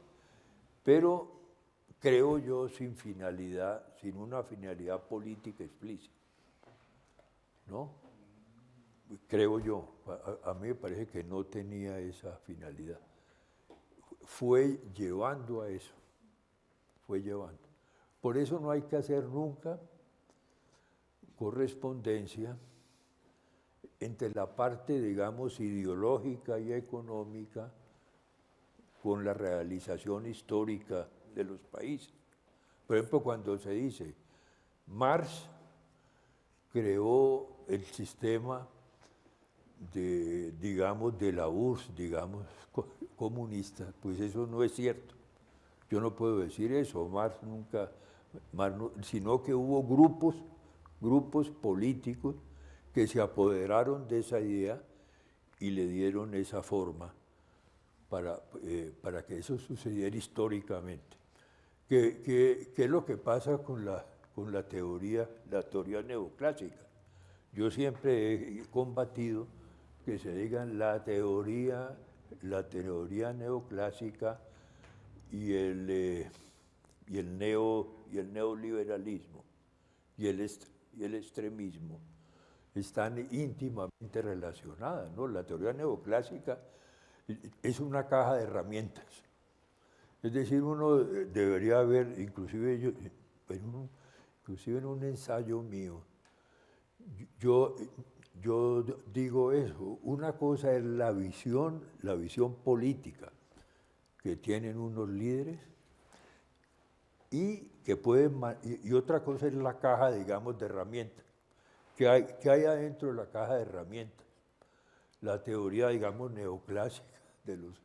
pero creo yo sin una finalidad política explícita, ¿no? Creo yo, a mí me parece que no tenía esa finalidad. Fue llevando a eso, fue llevando. Por eso no hay que hacer nunca correspondencia entre la parte, digamos, ideológica y económica con la realización histórica de los países. Por ejemplo, cuando se dice, Marx creó el sistema de la URSS, digamos, comunista, pues eso no es cierto. Yo no puedo decir eso, sino que hubo grupos políticos que se apoderaron de esa idea y le dieron esa forma para que eso sucediera históricamente. ¿Qué es lo que pasa con la teoría neoclásica? Yo siempre he combatido que se digan la teoría neoclásica y el neoliberalismo y el extremismo están íntimamente relacionadas, ¿no? La teoría neoclásica es una caja de herramientas. Es decir, uno debería ver, inclusive en un ensayo mío, yo digo eso, una cosa es la visión política que tienen unos líderes y otra cosa es la caja, digamos, de herramientas. ¿Qué hay adentro de la caja de herramientas? La teoría, digamos, neoclásica de los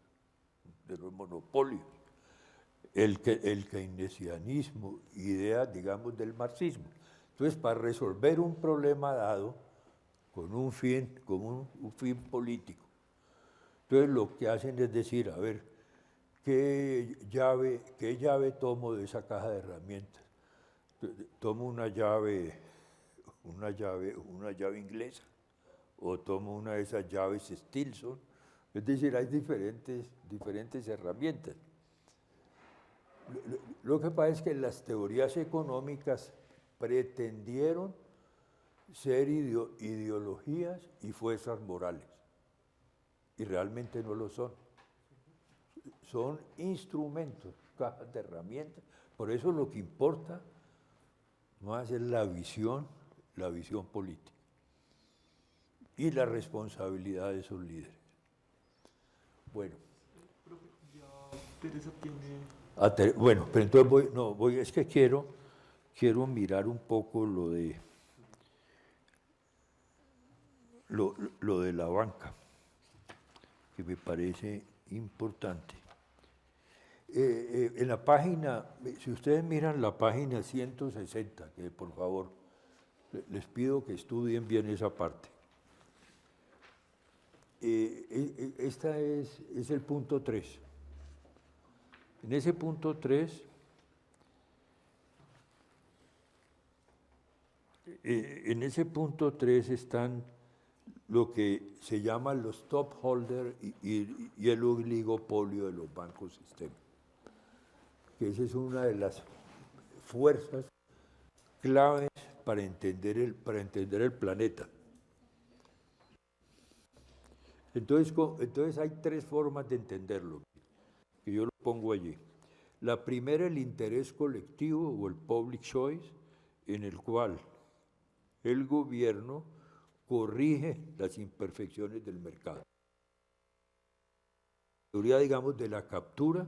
monopolios, el keynesianismo, ideas, digamos, del marxismo. Entonces, para resolver un problema dado con un fin político, entonces lo que hacen es decir, a ver, ¿qué llave tomo de esa caja de herramientas? ¿Tomo una llave inglesa o tomo una de esas llaves Stilson? Es decir, hay diferentes herramientas. Lo que pasa es que las teorías económicas pretendieron ser ideologías y fuerzas morales, y realmente no lo son. Son instrumentos, cajas de herramientas. Por eso lo que importa más es la visión política y la responsabilidad de esos líderes. Bueno. Ya Teresa tiene... Bueno, pero entonces es que quiero mirar un poco lo de la banca, que me parece importante. En la página, si ustedes miran la página 160, que por favor les pido que estudien bien esa parte. Esta es el punto 3. En ese punto 3, están lo que se llaman los top holders y el oligopolio de los bancos sistémicos. que esa es una de las fuerzas claves para entender el planeta. Entonces hay tres formas de entenderlo, que yo lo pongo allí. La primera, el interés colectivo o el public choice, en el cual el gobierno corrige las imperfecciones del mercado. La teoría, digamos, de la captura,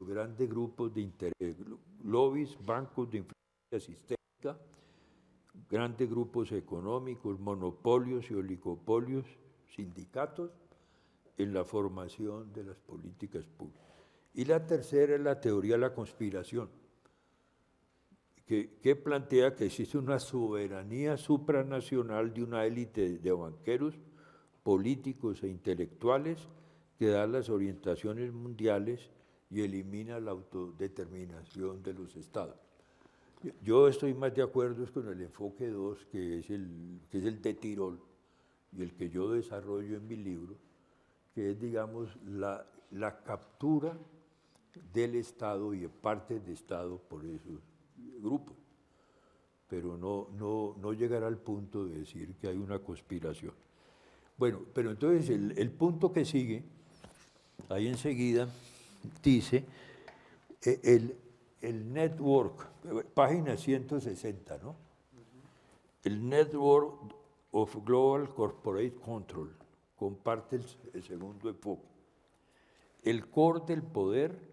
grandes grupos de interés, lobbies, bancos de influencia sistémica, grandes grupos económicos, monopolios y oligopolios, sindicatos, en la formación de las políticas públicas. Y la tercera es la teoría de la conspiración, que plantea que existe una soberanía supranacional de una élite de banqueros, políticos e intelectuales que da las orientaciones mundiales y elimina la autodeterminación de los estados. Yo estoy más de acuerdo con el enfoque 2, que es el de Tirol, y el que yo desarrollo en mi libro, que es, digamos, la captura del Estado y de partes de Estado por esos grupos, pero no llegar al punto de decir que hay una conspiración. Bueno, pero entonces el punto que sigue, ahí enseguida, dice el network, página 160, ¿no? El network of global corporate control, comparte el segundo enfoque. El core del poder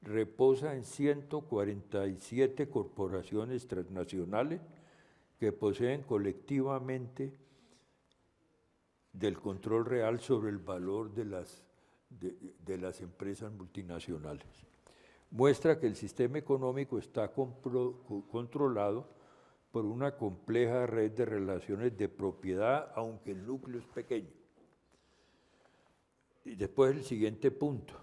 reposa en 147 corporaciones transnacionales que poseen colectivamente del control real sobre el valor de las empresas multinacionales. Muestra que el sistema económico está controlado por una compleja red de relaciones de propiedad, aunque el núcleo es pequeño. Y después el siguiente punto.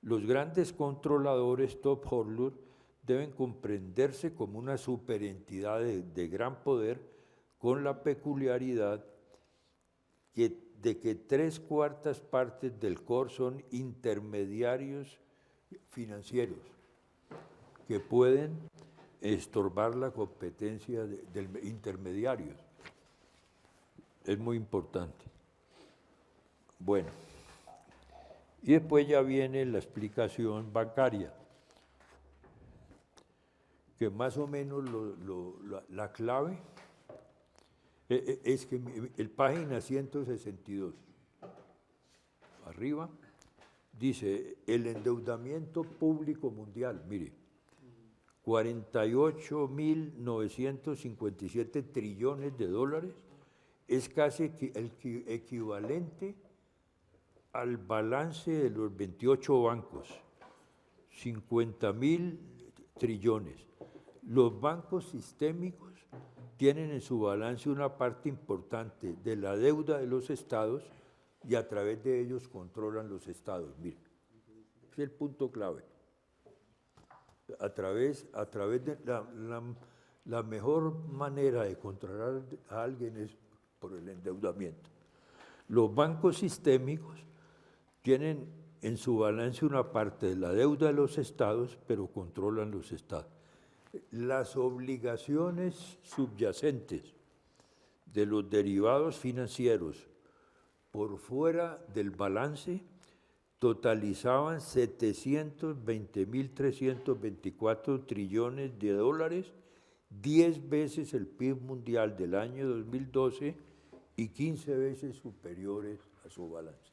Los grandes controladores top holders deben comprenderse como una superentidad de gran poder, con la peculiaridad de que 3/4 partes del core son intermediarios financieros que pueden estorbar la competencia de intermediarios. Es muy importante. Bueno, y después ya viene la explicación bancaria, que más o menos la clave es que el página 162, arriba, dice el endeudamiento público mundial, mire, 48.957 trillones de dólares, es casi el equivalente al balance de los 28 bancos, 50.000 trillones. Los bancos sistémicos tienen en su balance una parte importante de la deuda de los estados y a través de ellos controlan los estados. Mire, es el punto clave. A través de la mejor manera de controlar a alguien es por el endeudamiento. Los bancos sistémicos tienen en su balance una parte de la deuda de los estados, pero controlan los estados. Las obligaciones subyacentes de los derivados financieros por fuera del balance totalizaban 720.324 trillones de dólares, 10 veces el PIB mundial del año 2012 y 15 veces superiores a su balance,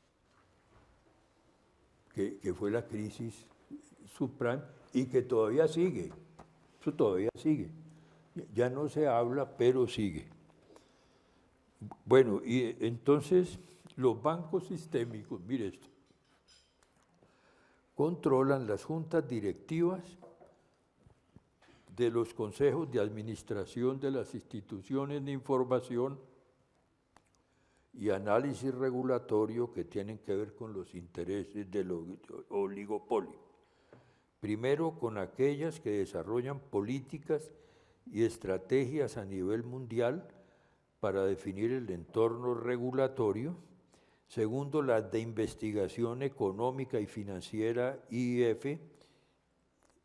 que fue la crisis subprime y que todavía sigue. Eso todavía sigue. Ya no se habla, pero sigue. Bueno, y entonces los bancos sistémicos, mire esto, controlan las juntas directivas de los consejos de administración de las instituciones de información y análisis regulatorio que tienen que ver con los intereses del oligopolio. Primero, con aquellas que desarrollan políticas y estrategias a nivel mundial para definir el entorno regulatorio. Segundo, las de Investigación Económica y Financiera, IIF,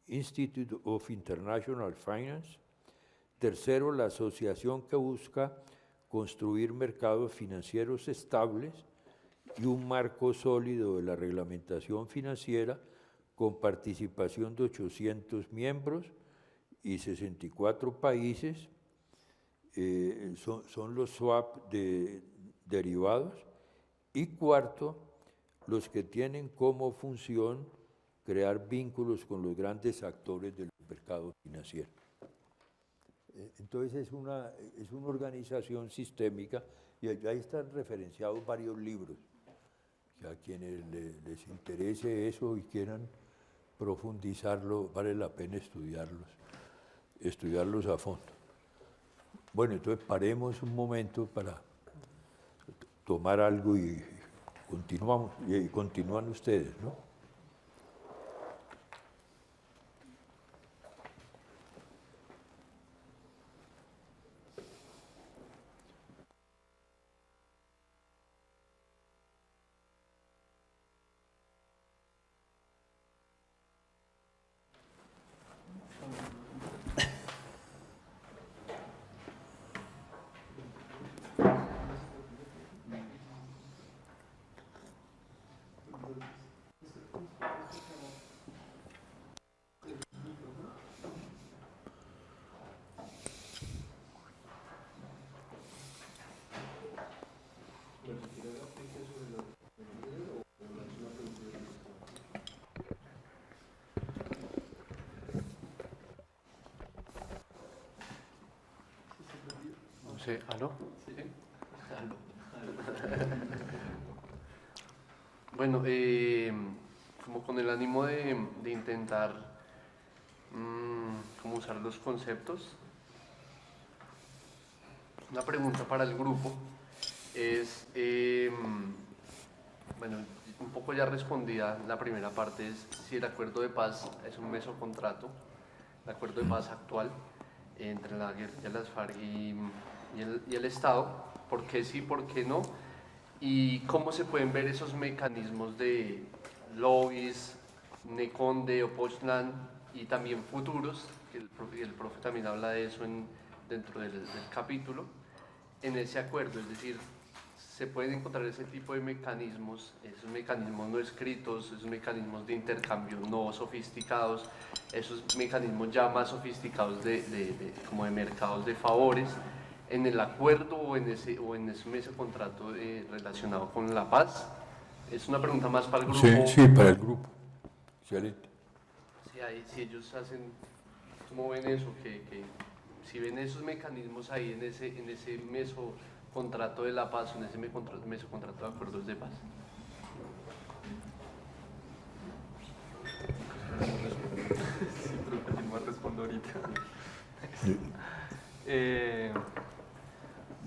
Institute of International Finance. Tercero, la asociación que busca construir mercados financieros estables y un marco sólido de la reglamentación financiera con participación de 800 miembros y 64 países. Son los swap de derivados. Y cuarto, los que tienen como función crear vínculos con los grandes actores del mercado financiero. Entonces es una organización sistémica y ahí están referenciados varios libros. A quienes les interese eso y quieran profundizarlo, vale la pena estudiarlos a fondo. Bueno, entonces paremos un momento para tomar algo y continuamos, y continúan ustedes, ¿no? Sí, ¿aló? Sí. ¿Aló? Bueno, como con el ánimo de intentar como usar los conceptos, una pregunta para el grupo es, bueno, un poco ya respondida la primera parte, es si el acuerdo de paz es un mesocontrato, el acuerdo de paz actual entre la guerrilla, las FARC y el Estado, por qué sí, por qué no, y cómo se pueden ver esos mecanismos de lobbies, Neconde o Poznan y también futuros, que el profe también habla de eso dentro del capítulo, en ese acuerdo, es decir, se pueden encontrar ese tipo de mecanismos, esos mecanismos no escritos, esos mecanismos de intercambio no sofisticados, esos mecanismos ya más sofisticados como de mercados de favores, en el acuerdo o en ese contrato relacionado con la paz. Es una pregunta más para el grupo. Sí, para el grupo. Excelente. Si ellos hacen, ¿cómo ven eso? Que si ven esos mecanismos ahí en ese mesocontrato de la paz o en ese mesocontrato de acuerdos de paz. Sí, pero no respondo ahorita.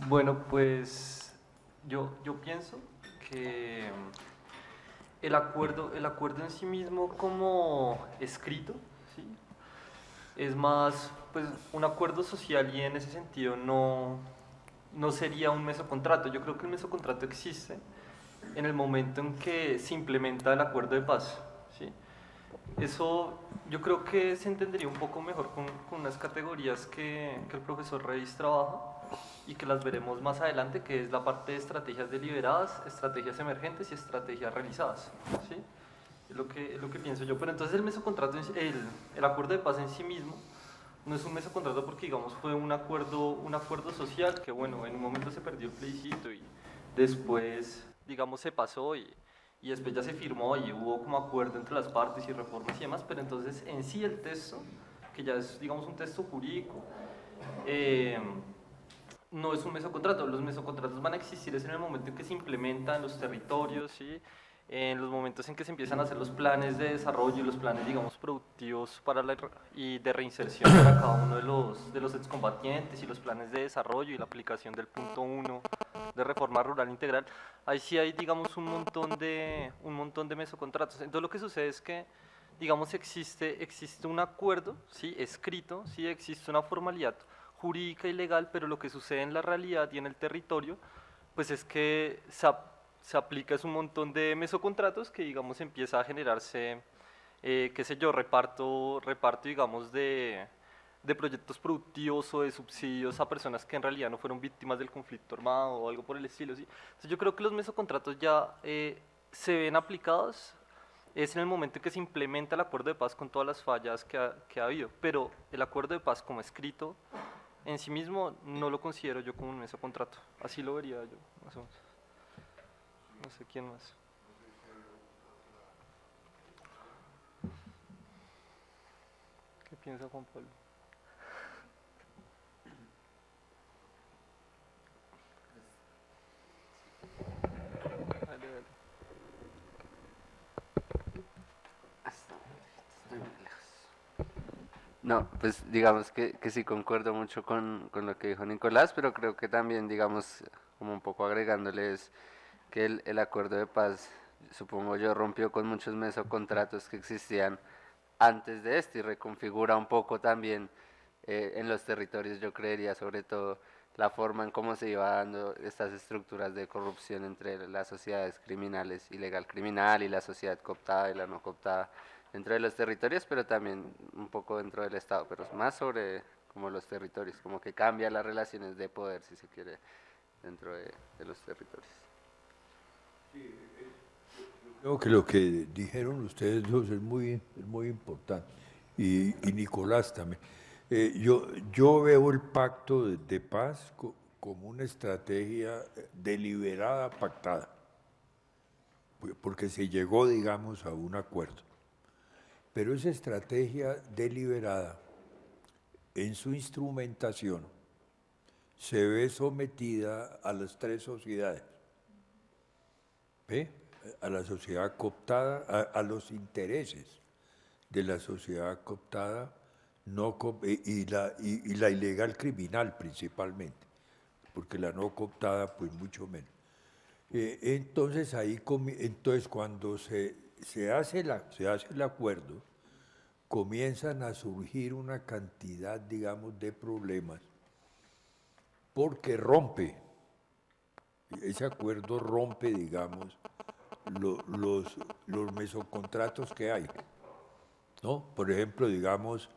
Bueno, pues yo pienso que el acuerdo en sí mismo como escrito, ¿sí? Es más pues un acuerdo social y en ese sentido no sería un mesocontrato. Yo creo que el mesocontrato existe en el momento en que se implementa el acuerdo de paz, ¿sí? Eso yo creo que se entendería un poco mejor con unas categorías que el profesor Reis trabaja y que las veremos más adelante, que es la parte de estrategias deliberadas, estrategias emergentes y estrategias realizadas, ¿sí? Es lo que pienso yo. Pero entonces el mesocontrato, el acuerdo de paz en sí mismo, no es un mesocontrato porque, digamos, fue un acuerdo social que, bueno, en un momento se perdió el plebiscito y después, digamos, se pasó y después ya se firmó y hubo como acuerdo entre las partes y reformas y demás, pero entonces en sí el texto, que ya es, digamos, un texto jurídico, no es un mesocontrato. Los mesocontratos van a existir es en el momento en que se implementan los territorios, ¿sí? En los momentos en que se empiezan a hacer los planes de desarrollo y los planes, digamos, productivos y de reinserción para cada uno de los excombatientes y los planes de desarrollo y la aplicación del punto 1 de reforma rural integral, ahí sí hay, digamos, un montón de mesocontratos. Entonces lo que sucede es que, digamos, existe un acuerdo, ¿sí? Escrito, ¿sí? Existe una formalidad jurídica y legal, pero lo que sucede en la realidad y en el territorio, pues es que se aplica es un montón de mesocontratos que, digamos, empieza a generarse, qué sé yo, reparto, digamos, de proyectos productivos o de subsidios a personas que en realidad no fueron víctimas del conflicto armado o algo por el estilo, ¿sí? Entonces yo creo que los mesocontratos ya se ven aplicados es en el momento en que se implementa el acuerdo de paz con todas las fallas que ha habido, pero el acuerdo de paz como escrito en sí mismo no lo considero yo como un mesocontrato, así lo vería yo, más o menos. No sé quién más. ¿Qué piensa Juan Pablo? Dale, dale. No, pues digamos que sí concuerdo mucho con lo que dijo Nicolás, pero creo que también, digamos, como un poco agregándoles que el acuerdo de paz, supongo yo, rompió con muchos mesocontratos que existían antes de este y reconfigura un poco también en los territorios, yo creería, sobre todo la forma en cómo se iba dando estas estructuras de corrupción entre las sociedades criminales, ilegal criminal y la sociedad cooptada y la no cooptada dentro de los territorios, pero también un poco dentro del Estado, pero más sobre como los territorios, como que cambia las relaciones de poder, si se quiere, dentro de los territorios. Creo que lo que dijeron ustedes dos es muy importante, y Nicolás también. Yo veo el pacto de paz como una estrategia deliberada, pactada, porque se llegó, digamos, a un acuerdo. Pero esa estrategia deliberada, en su instrumentación, se ve sometida a las tres sociedades. ¿Ve? A la sociedad cooptada, a los intereses de la sociedad cooptada y la ilegal criminal principalmente, porque la no cooptada pues mucho menos. Entonces cuando se hace el acuerdo, comienzan a surgir una cantidad, digamos, de problemas, porque ese acuerdo rompe, digamos, los mesocontratos que hay, ¿no? Por ejemplo, digamos,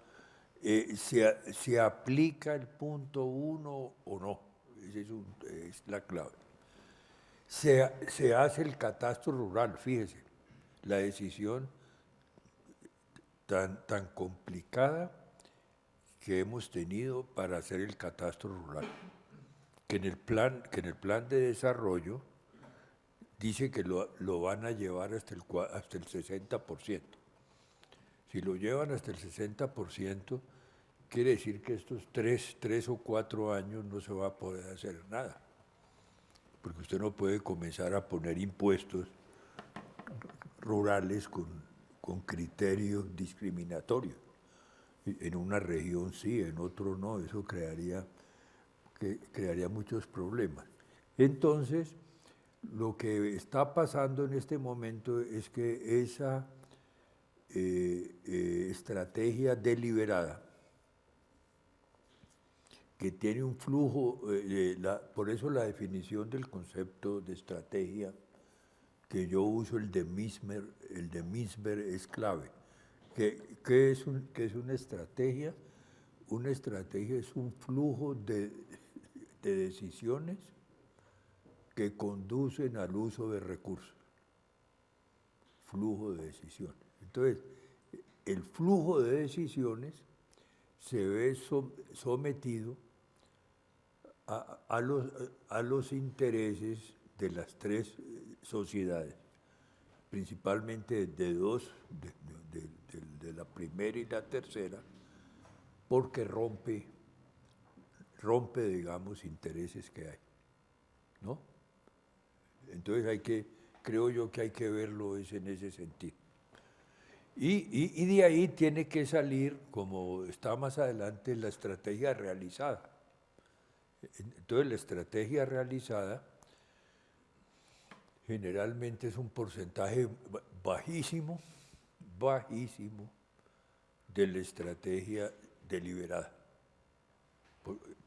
se aplica el punto 1 o no, esa es la clave. Se hace el catastro rural, fíjese, la decisión tan complicada que hemos tenido para hacer el catastro rural, que en el plan de desarrollo dice que lo van a llevar hasta el 60%. Si lo llevan hasta el 60%, quiere decir que estos 3 o 4 años no se va a poder hacer nada, porque usted no puede comenzar a poner impuestos rurales con criterios discriminatorios. En una región sí, en otro no, eso crearía muchos problemas. Entonces, lo que está pasando en este momento es que esa estrategia deliberada, que tiene un flujo, por eso la definición del concepto de estrategia que yo uso, el de Mismer es clave. ¿Qué es una estrategia? Una estrategia es un flujo de decisiones que conducen al uso de recursos. Flujo de decisiones. Entonces, el flujo de decisiones se ve sometido a los intereses de las tres sociedades, principalmente de dos, de la primera y la tercera, porque rompe, digamos, intereses que hay, ¿no? Entonces creo yo que hay que verlo en ese sentido. Y de ahí tiene que salir, como está más adelante, la estrategia realizada. Entonces la estrategia realizada generalmente es un porcentaje bajísimo de la estrategia deliberada,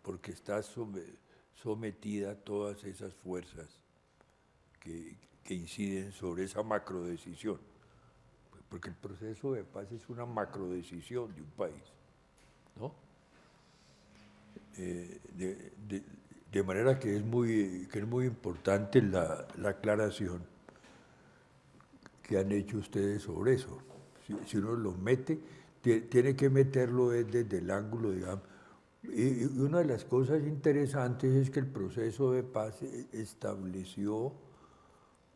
porque está sometida a todas esas fuerzas que inciden sobre esa macrodecisión, porque el proceso de paz es una macrodecisión de un país, ¿no? De manera que es muy importante la aclaración que han hecho ustedes sobre eso. Si uno lo mete, tiene que meterlo desde el ángulo, digamos. Y una de las cosas interesantes es que el proceso de paz estableció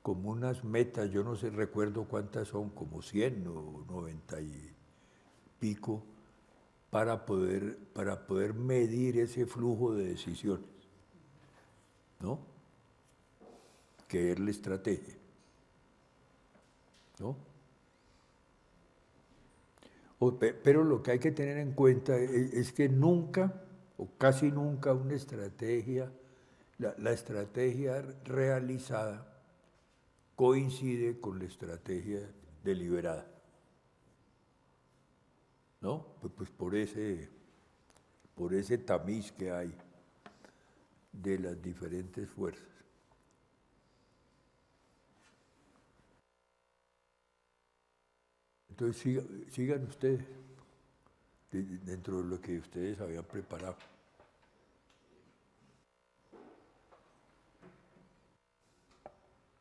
como unas metas, yo no sé, recuerdo cuántas son, como 100 o 90 y pico, para poder medir ese flujo de decisiones, ¿no? Que es la estrategia, ¿no? Pero lo que hay que tener en cuenta es que nunca, o casi nunca, una estrategia, la estrategia realizada coincide con la estrategia deliberada, ¿no? Pues por ese tamiz que hay de las diferentes fuerzas. Entonces sigan ustedes dentro de lo que ustedes habían preparado.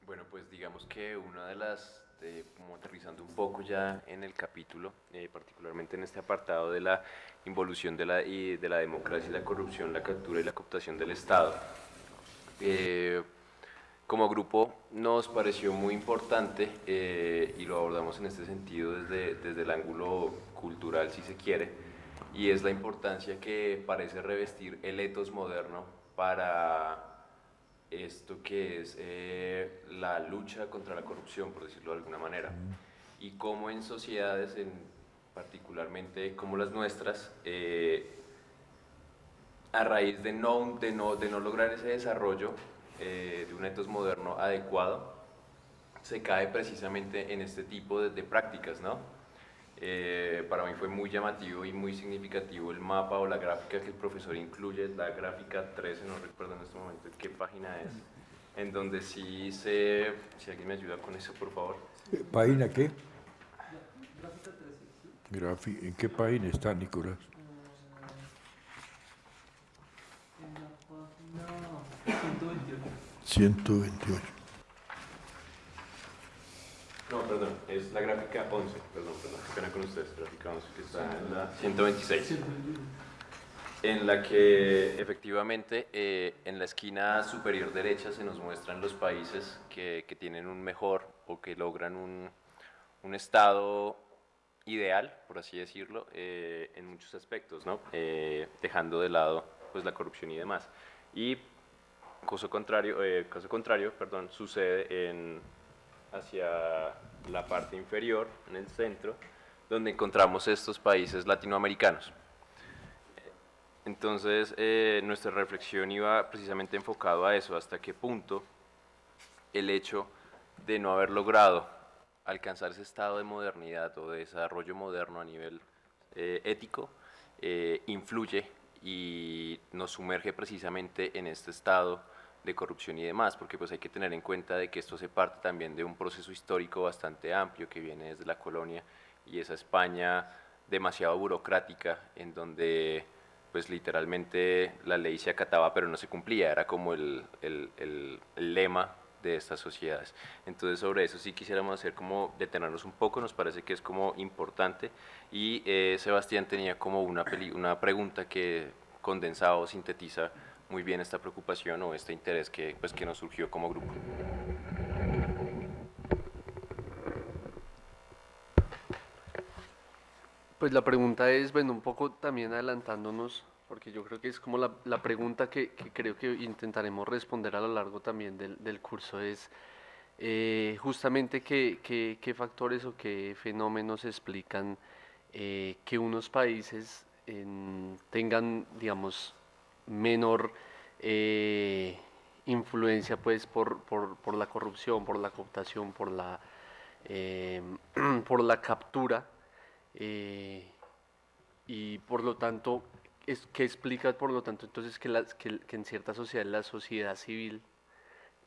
Bueno, pues digamos que una de las, como aterrizando un poco ya en el capítulo, particularmente en este apartado de la involución de la democracia y la corrupción, la captura y la cooptación del Estado, como grupo nos pareció muy importante y lo abordamos en este sentido desde el ángulo cultural, si se quiere, y es la importancia que parece revestir el etos moderno para esto que es la lucha contra la corrupción, por decirlo de alguna manera, y cómo en sociedades, particularmente como las nuestras, a raíz de no lograr ese desarrollo de un etos moderno adecuado, se cae precisamente en este tipo de prácticas, ¿no? Para mí fue muy llamativo y muy significativo el mapa o la gráfica que el profesor incluye, la gráfica 13, no recuerdo en este momento en qué página es, en donde si alguien me ayuda con eso, por favor. ¿Página qué? Gráfica 13. ¿En qué página está, Nicolás? En la página 128. 128. No, perdón, es la gráfica 11, perdón, qué pena con ustedes, gráfica 11 que está en la 126, en la que efectivamente en la esquina superior derecha se nos muestran los países que tienen un mejor o que logran un estado ideal, por así decirlo, en muchos aspectos, ¿no? Dejando de lado pues, la corrupción y demás. Y caso contrario, sucede hacia la parte inferior, en el centro, donde encontramos estos países latinoamericanos. Entonces, nuestra reflexión iba precisamente enfocado a eso, hasta qué punto el hecho de no haber logrado alcanzar ese estado de modernidad o de desarrollo moderno a nivel ético, influye y nos sumerge precisamente en este estado de corrupción y demás, porque pues hay que tener en cuenta de que esto se parte también de un proceso histórico bastante amplio que viene desde la colonia y esa España demasiado burocrática en donde pues literalmente la ley se acataba pero no se cumplía, era como el lema de estas sociedades. Entonces sobre eso sí quisiéramos hacer como detenernos un poco, nos parece que es como importante y Sebastián tenía como una pregunta que condensaba o sintetiza muy bien esta preocupación o este interés que nos surgió como grupo. Pues la pregunta es, bueno, un poco también adelantándonos, porque yo creo que es como la pregunta que creo que intentaremos responder a lo largo también del curso es justamente qué factores o qué fenómenos explican que unos países tengan, digamos, menor influencia pues por la corrupción, por la cooptación, por la captura y por lo tanto, ¿qué explica por lo tanto entonces que en ciertas sociedades la sociedad civil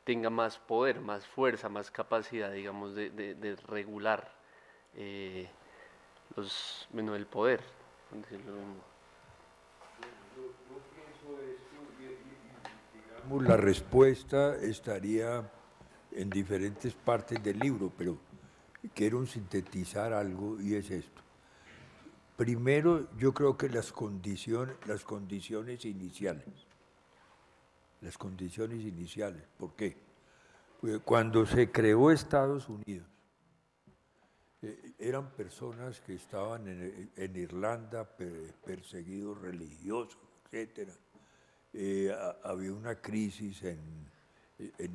tenga más poder, más fuerza, más capacidad, digamos, de regular bueno, el poder, por decirlo de algún modo. La respuesta estaría en diferentes partes del libro, pero quiero sintetizar algo y es esto. Primero, yo creo que las condiciones iniciales. ¿Por qué? Porque cuando se creó Estados Unidos, eran personas que estaban en Irlanda, perseguidos religiosos, etc. Había una crisis en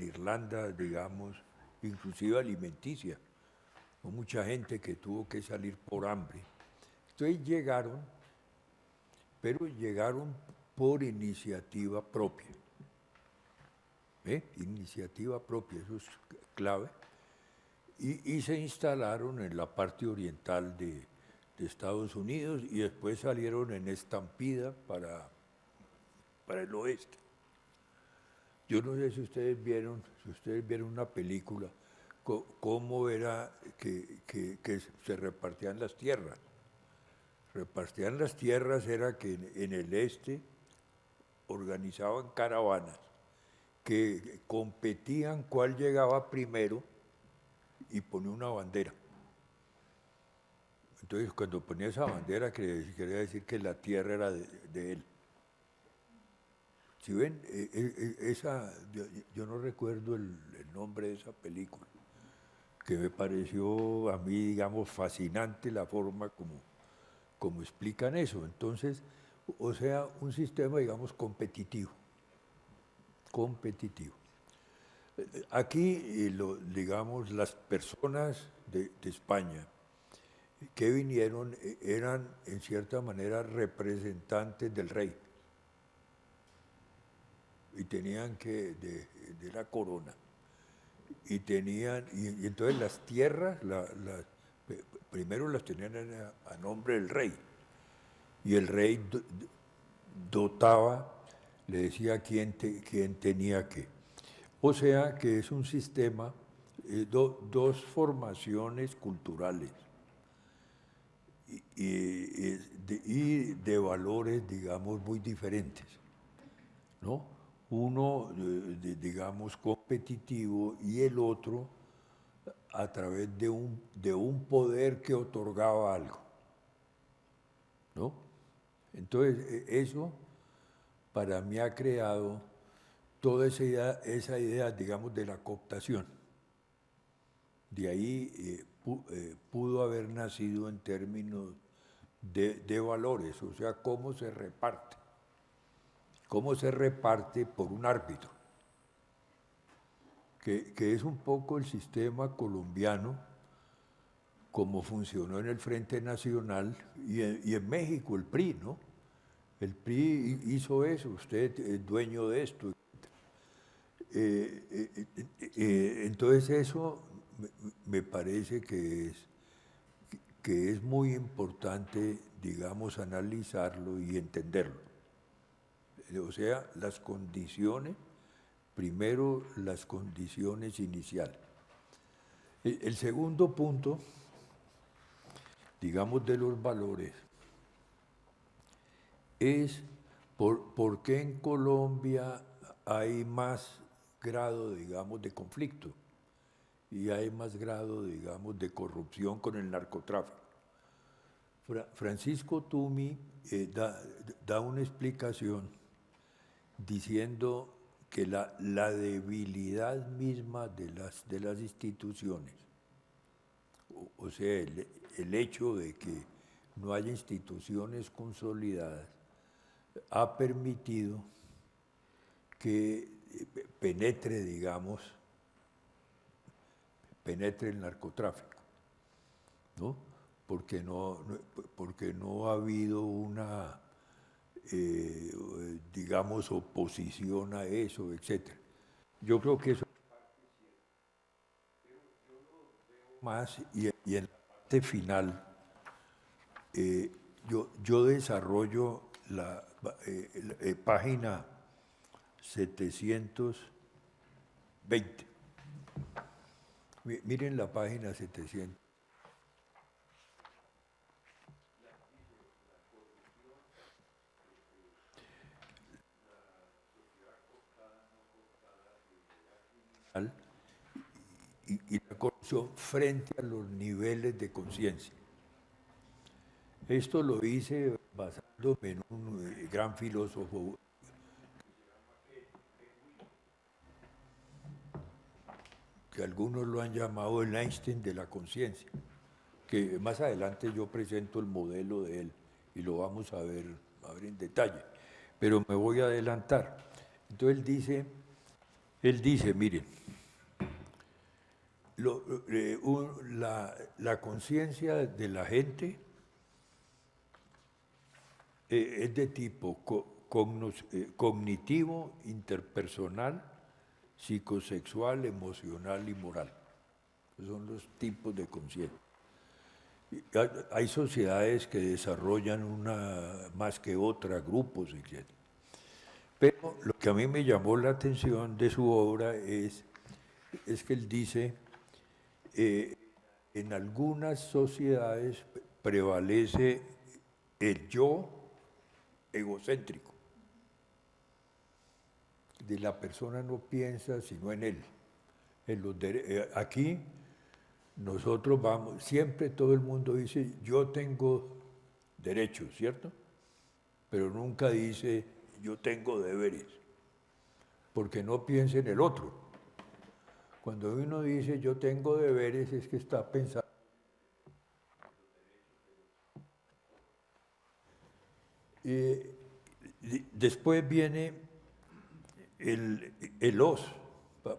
Irlanda, digamos, inclusive alimenticia. Hubo mucha gente que tuvo que salir por hambre. Entonces llegaron, pero llegaron por iniciativa propia. Iniciativa propia, eso es clave. Y se instalaron en la parte oriental de Estados Unidos y después salieron en estampida para el oeste. Yo no sé si ustedes vieron una película, cómo era que se repartían las tierras. Repartían las tierras era que en el este organizaban caravanas que competían cuál llegaba primero y ponía una bandera. Entonces, cuando ponía esa bandera, quería decir que la tierra era de él. Si ven, yo no recuerdo el nombre de esa película, que me pareció a mí, digamos, fascinante la forma como explican eso. Entonces, o sea, un sistema, digamos, competitivo. Aquí, digamos, las personas de España que vinieron eran, en cierta manera, representantes del rey. Y tenían de la corona. Y entonces las tierras, primero las tenían a nombre del rey. Y el rey dotaba, le decía quién tenía qué. O sea que es un sistema, dos formaciones culturales y de valores, digamos, muy diferentes, ¿no? Uno, digamos, competitivo y el otro a través de un poder que otorgaba algo, ¿no? Entonces, eso para mí ha creado toda esa idea, digamos, de la cooptación. De ahí pudo haber nacido en términos de valores, o sea, cómo se reparte por un árbitro, que es un poco el sistema colombiano, como funcionó en el Frente Nacional y en México, el PRI, ¿no? El PRI hizo eso, usted es dueño de esto. Entonces eso me parece que es muy importante, digamos, analizarlo y entenderlo. O sea, las condiciones, primero las condiciones iniciales. El segundo punto, digamos, de los valores, es por qué en Colombia hay más grado, digamos, de conflicto y hay más grado, digamos, de corrupción con el narcotráfico. Francisco Tumi da una explicación diciendo que la debilidad misma de las instituciones, o sea, el hecho de que no haya instituciones consolidadas, ha permitido que penetre el narcotráfico, ¿no? Porque no ha habido una, digamos, oposición a eso, etc. Yo creo que eso más, y en la parte final, yo desarrollo la página 700 20. Miren la página 700. Y la corrupción frente a los niveles de conciencia. Esto lo hice basándome en un gran filósofo que algunos lo han llamado el Einstein de la conciencia, que más adelante yo presento el modelo de él y lo vamos a ver en detalle, pero me voy a adelantar. Entonces él dice, miren, la conciencia de la gente es de tipo cognitivo, interpersonal, psicosexual, emocional y moral. Esos son los tipos de conciencia. Hay sociedades que desarrollan una más que otra, grupos, etc. Pero lo que a mí me llamó la atención de su obra es que él dice, en algunas sociedades prevalece el yo egocéntrico. De la persona no piensa sino en él. Aquí nosotros vamos, siempre todo el mundo dice, yo tengo derechos, ¿cierto? Pero nunca dice, yo tengo deberes, porque no piensa en el otro. Cuando uno dice, yo tengo deberes, es que está pensando. Después viene el OS,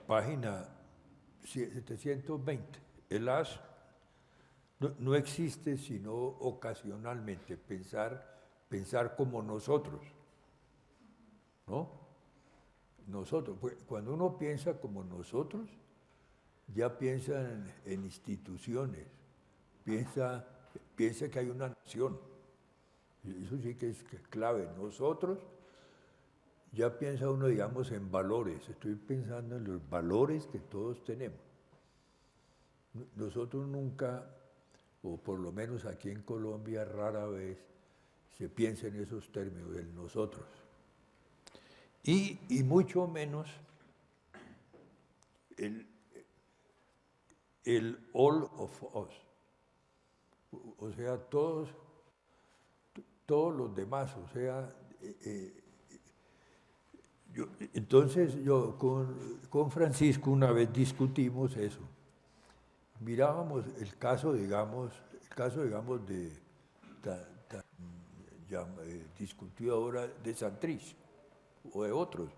página 720. El OS no existe sino ocasionalmente, pensar como nosotros, ¿no? Nosotros, pues, cuando uno piensa como nosotros, ya piensa en instituciones, piensa que hay una nación. Eso sí que es clave. Nosotros, ya piensa uno, digamos, en valores. Estoy pensando en los valores que todos tenemos. Nosotros nunca, o por lo menos aquí en Colombia, rara vez se piensa en esos términos, del nosotros. Y mucho menos el all of us. O sea, todos los demás, o sea, entonces yo con Francisco una vez discutimos eso. Mirábamos el caso, digamos, discutido ahora de Santrich o de otros,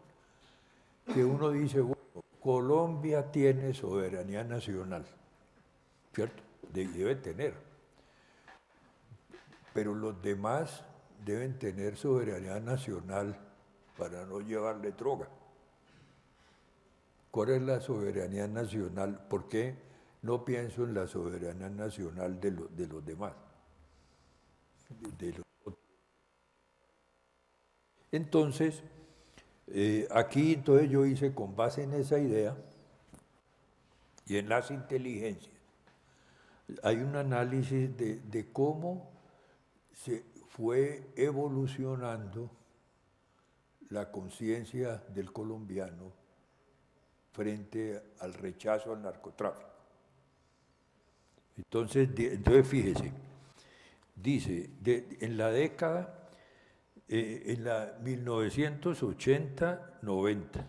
que uno dice, bueno, Colombia tiene soberanía nacional, ¿cierto? Debe tener. Pero los demás deben tener soberanía nacional para no llevarle droga. ¿Cuál es la soberanía nacional? ¿Por qué no pienso en la soberanía nacional de los demás? Entonces, aquí entonces yo hice, con base en esa idea y en las inteligencias, hay un análisis de cómo se fue evolucionando la conciencia del colombiano frente al rechazo al narcotráfico. Entonces fíjese, dice, en la década, en la 1980-90,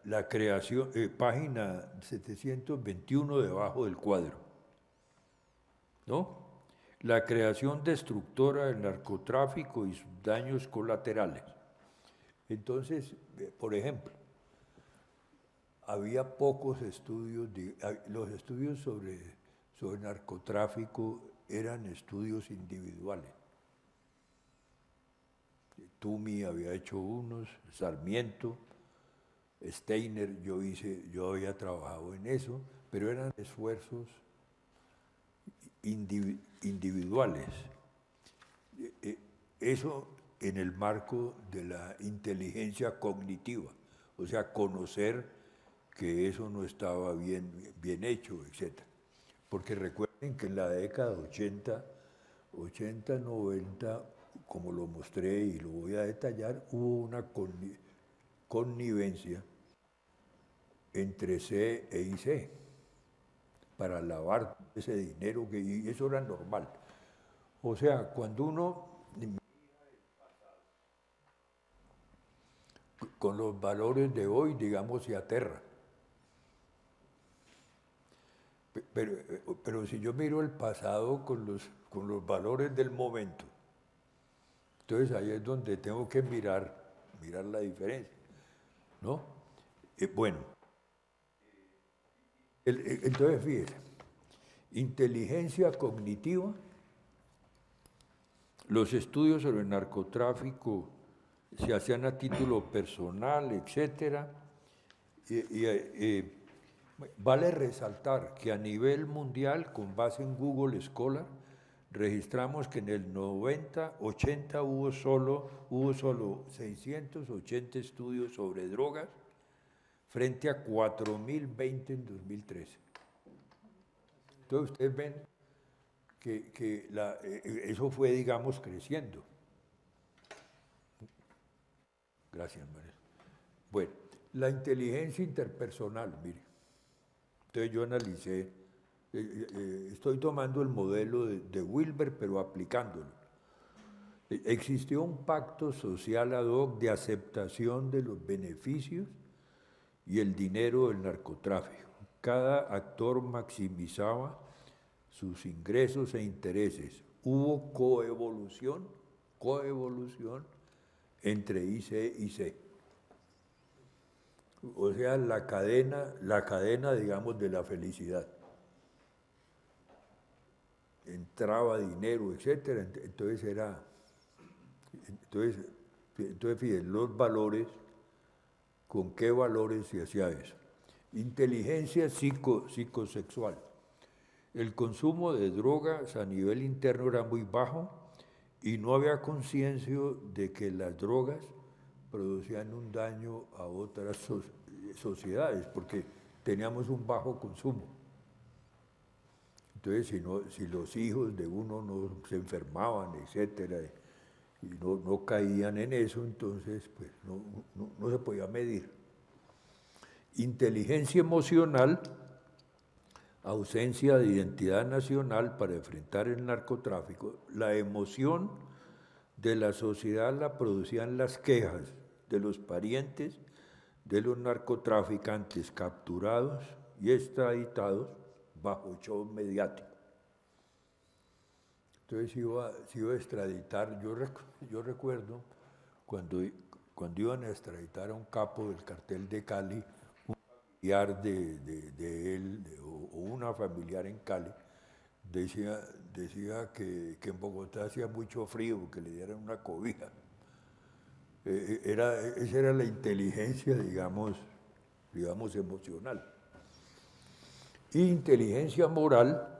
la creación, página 721 debajo del cuadro, ¿no? La creación destructora del narcotráfico y sus daños colaterales. Entonces, por ejemplo, había pocos estudios, los estudios sobre narcotráfico eran estudios individuales. Tumi había hecho unos, Sarmiento, Steiner, yo había trabajado en eso, pero eran esfuerzos individuales. Eso en el marco de la inteligencia cognitiva, o sea, conocer que eso no estaba bien hecho, etc. Porque recuerden que en la década 80, 90, como lo mostré y lo voy a detallar, hubo una connivencia entre C e IC para lavar ese dinero, y eso era normal. O sea, cuando uno con los valores de hoy, digamos, se aterra. Pero si yo miro el pasado con los valores del momento, entonces ahí es donde tengo que mirar la diferencia, ¿no? Bueno, entonces fíjese, inteligencia cognitiva, los estudios sobre el narcotráfico se hacían a título personal, etcétera, vale resaltar que a nivel mundial, con base en Google Scholar, registramos que en el 90-80 hubo solo 680 estudios sobre drogas, frente a 4.020 en 2013. Entonces ustedes ven que eso fue, digamos, creciendo. Gracias, María. Bueno, la inteligencia interpersonal, mire. Entonces yo analicé, estoy tomando el modelo de Wilber, pero aplicándolo. Existió un pacto social ad hoc de aceptación de los beneficios y el dinero del narcotráfico. Cada actor maximizaba sus ingresos e intereses. Hubo coevolución entre IC y C. O sea, la cadena, digamos, de la felicidad. Entraba dinero, etcétera, entonces fíjense, los valores, ¿con qué valores se hacía eso? Inteligencia psicosexual. El consumo de drogas a nivel interno era muy bajo y no había conciencia de que las drogas producían un daño a otras sociedades, porque teníamos un bajo consumo. Entonces, si los hijos de uno no se enfermaban, etcétera, y no caían en eso, entonces pues no se podía medir. Inteligencia emocional, ausencia de identidad nacional para enfrentar el narcotráfico. La emoción de la sociedad la producían las quejas de los parientes de los narcotraficantes capturados y extraditados bajo show mediático. Entonces se iba a extraditar, yo recuerdo cuando iban a extraditar a un capo del cartel de Cali, un familiar de él o una familiar en Cali, decía que en Bogotá hacía mucho frío, que le dieran una cobija. Esa era la inteligencia, digamos emocional. Inteligencia moral,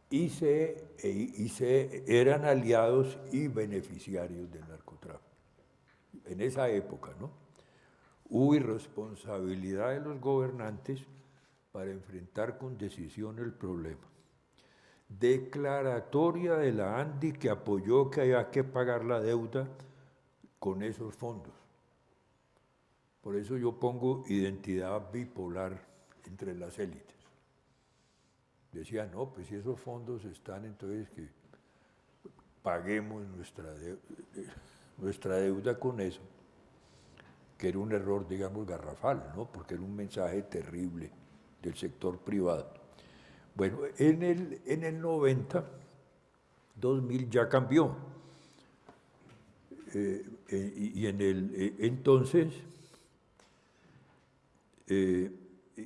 IC eran aliados y beneficiarios del narcotráfico. En esa época, ¿no? Hubo irresponsabilidad de los gobernantes para enfrentar con decisión el problema. Declaratoria de la ANDI que apoyó que había que pagar la deuda con esos fondos. Por eso yo pongo identidad bipolar entre las élites. Decía, no, pues si esos fondos están, entonces que paguemos nuestra deuda con eso, que era un error, digamos, garrafal, ¿no? Porque era un mensaje terrible del sector privado. Bueno, en el 90, 2000 ya cambió. Entonces,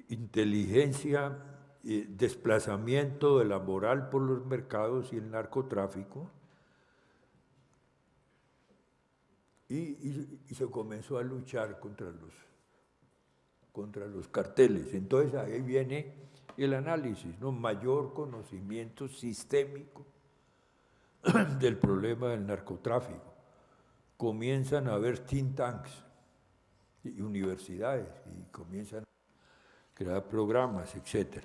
inteligencia, desplazamiento de la moral por los mercados y el narcotráfico, y se comenzó a luchar contra los carteles. Entonces ahí viene el análisis, ¿no? Mayor conocimiento sistémico del problema del narcotráfico. Comienzan a haber think tanks y universidades y comienzan crear programas, etc.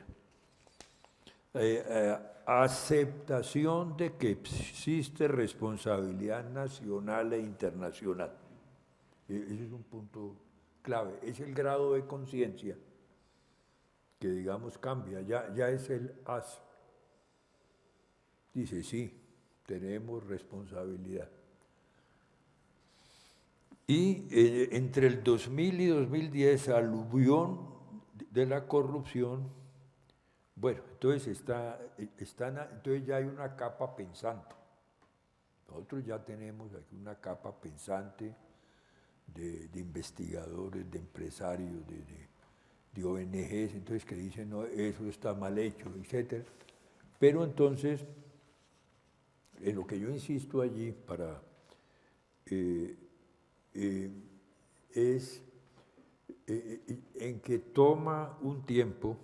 Aceptación de que existe responsabilidad nacional e internacional. Ese es un punto clave. Es el grado de conciencia que, digamos, cambia. Ya es el as. Dice, sí, tenemos responsabilidad. Y entre el 2000 y 2010, aluvión de la corrupción. Bueno, entonces entonces ya hay una capa pensante. Nosotros ya tenemos aquí una capa pensante de investigadores, de empresarios, de ONGs, entonces que dicen, no, eso está mal hecho, etc. Pero entonces, en lo que yo insisto allí es en que toma un tiempo,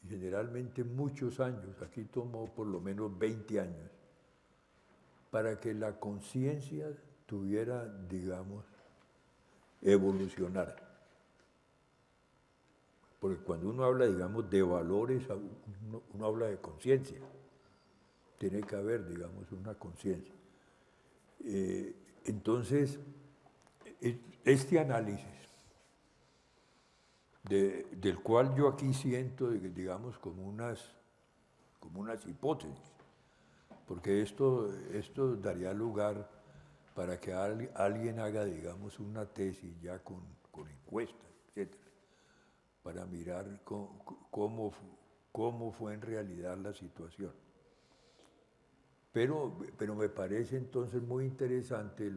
generalmente muchos años, aquí tomó por lo menos 20 años, para que la conciencia tuviera, digamos, evolucionar. Porque cuando uno habla, digamos, de valores, uno habla de conciencia. Tiene que haber, digamos, una conciencia. Entonces, este análisis, del cual yo aquí siento, digamos, como unas hipótesis, porque esto daría lugar para que alguien haga, digamos, una tesis ya con encuestas, etc., para mirar cómo fue en realidad la situación. Pero me parece entonces muy interesante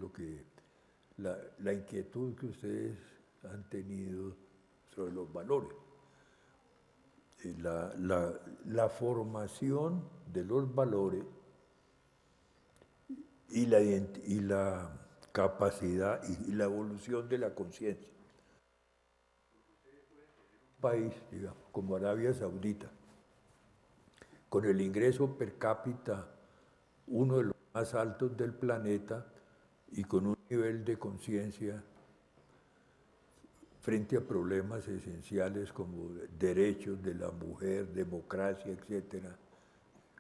la inquietud que ustedes han tenido sobre los valores. La formación de los valores y la capacidad y la evolución de la conciencia. Un país, digamos, como Arabia Saudita, con el ingreso per cápita uno de los más altos del planeta y con un nivel de conciencia frente a problemas esenciales como derechos de la mujer, democracia, etcétera,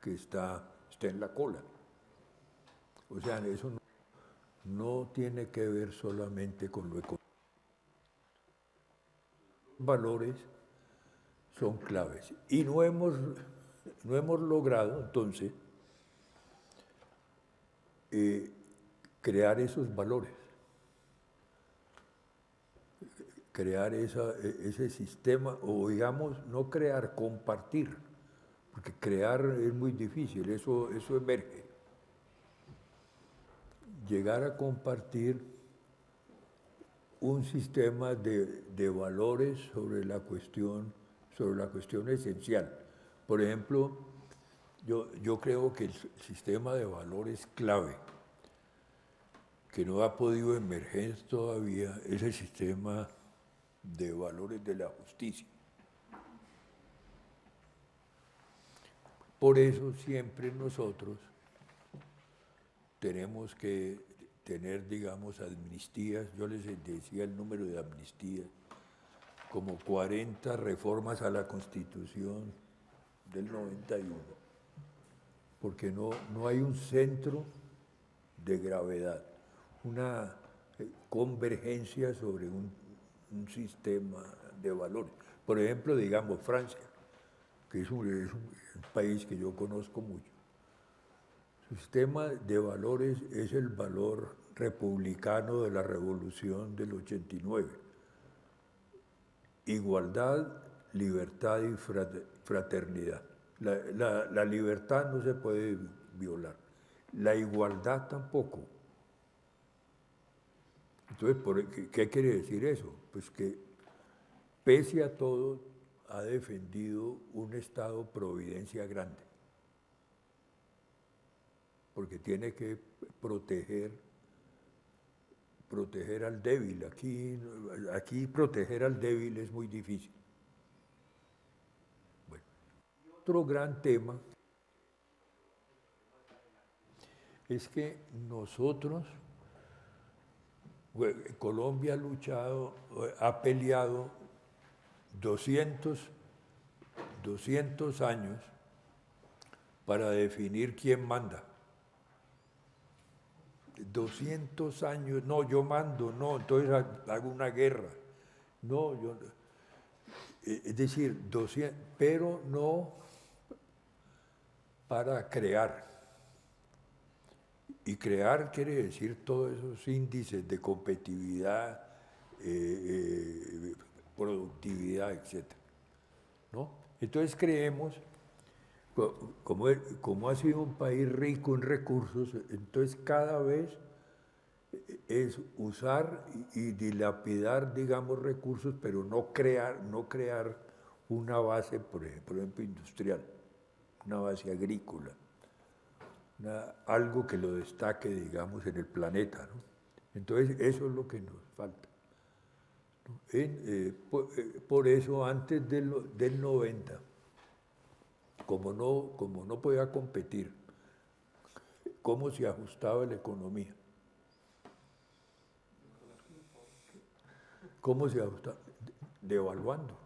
que está en la cola. O sea, eso no tiene que ver solamente con lo económico. Los valores son claves y no hemos logrado entonces crear esos valores, crear ese sistema, o digamos, no crear, compartir, porque crear es muy difícil, eso emerge. Llegar a compartir un sistema de valores sobre la cuestión esencial. Por ejemplo, yo creo que el sistema de valores clave que no ha podido emerger todavía es el sistema de valores de la justicia. Por eso siempre nosotros tenemos que tener, digamos, amnistías. Yo les decía el número de amnistías, como 40 reformas a la Constitución del 91, porque no hay un centro de gravedad, una convergencia sobre un sistema de valores. Por ejemplo, digamos, Francia, que es un país que yo conozco mucho. Su sistema de valores es el valor republicano de la Revolución del 89. Igualdad, libertad y fraternidad. La libertad no se puede violar, la igualdad tampoco. Entonces, ¿qué quiere decir eso? Pues que pese a todo ha defendido un Estado-providencia grande, porque tiene que proteger al débil. Aquí proteger al débil es muy difícil. Bueno, otro gran tema es que nosotros, Colombia ha luchado, ha peleado 200 años para definir quién manda. 200 años, no, yo mando, no, entonces hago una guerra. No, yo, es decir, 200, pero no para crear. Y crear quiere decir todos esos índices de competitividad, productividad, etc. ¿No? Entonces creemos, como ha sido un país rico en recursos, entonces cada vez es usar y dilapidar, digamos, recursos, pero no crear una base, por ejemplo, industrial, una base agrícola, algo que lo destaque, digamos, en el planeta, ¿no? Entonces, eso es lo que nos falta. Por eso, antes del 90, como no podía competir, ¿cómo se ajustaba la economía? ¿Cómo se ajustaba? Devaluando.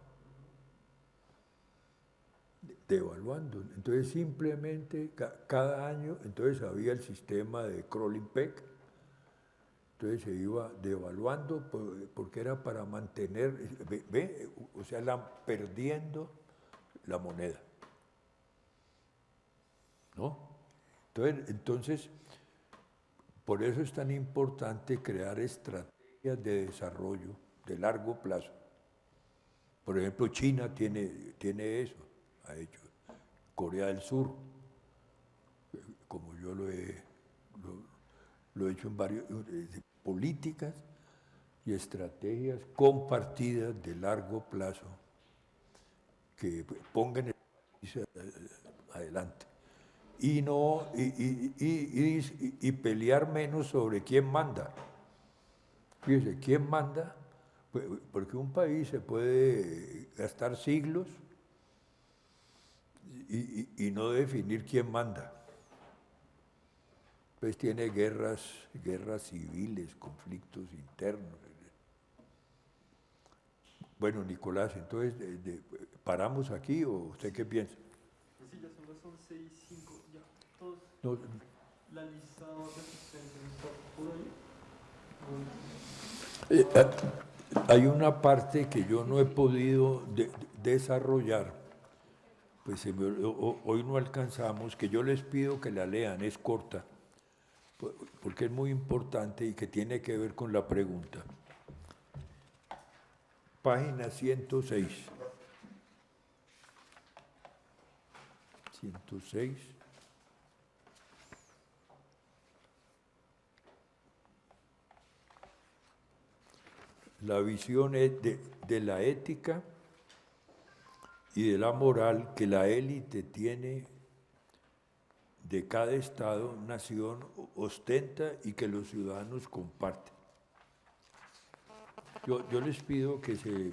Entonces simplemente cada año, entonces había el sistema de crawling peg, entonces se iba devaluando porque era para mantener, o sea, perdiendo la moneda. ¿No? Entonces, por eso es tan importante crear estrategias de desarrollo de largo plazo. Por ejemplo, China tiene eso, ha hecho. Corea del Sur, como yo lo he hecho en varios, políticas y estrategias compartidas de largo plazo que pongan el país adelante. Y pelear menos sobre quién manda. Fíjese, ¿quién manda? Porque un país se puede gastar siglos y no definir quién manda. Pues tiene guerras civiles, conflictos internos. Bueno, Nicolás, entonces, ¿paramos aquí o usted qué piensa? Sí, ya son las 11:05, ya, todos. No, La lista de asistencia está por ahí. hay una parte que yo no he podido desarrollar, pues hoy no alcanzamos, que yo les pido que la lean, es corta, porque es muy importante y que tiene que ver con la pregunta. Página 106. 106. La visión de la ética y de la moral que la élite tiene de cada estado, nación, ostenta y que los ciudadanos comparten. Yo les pido que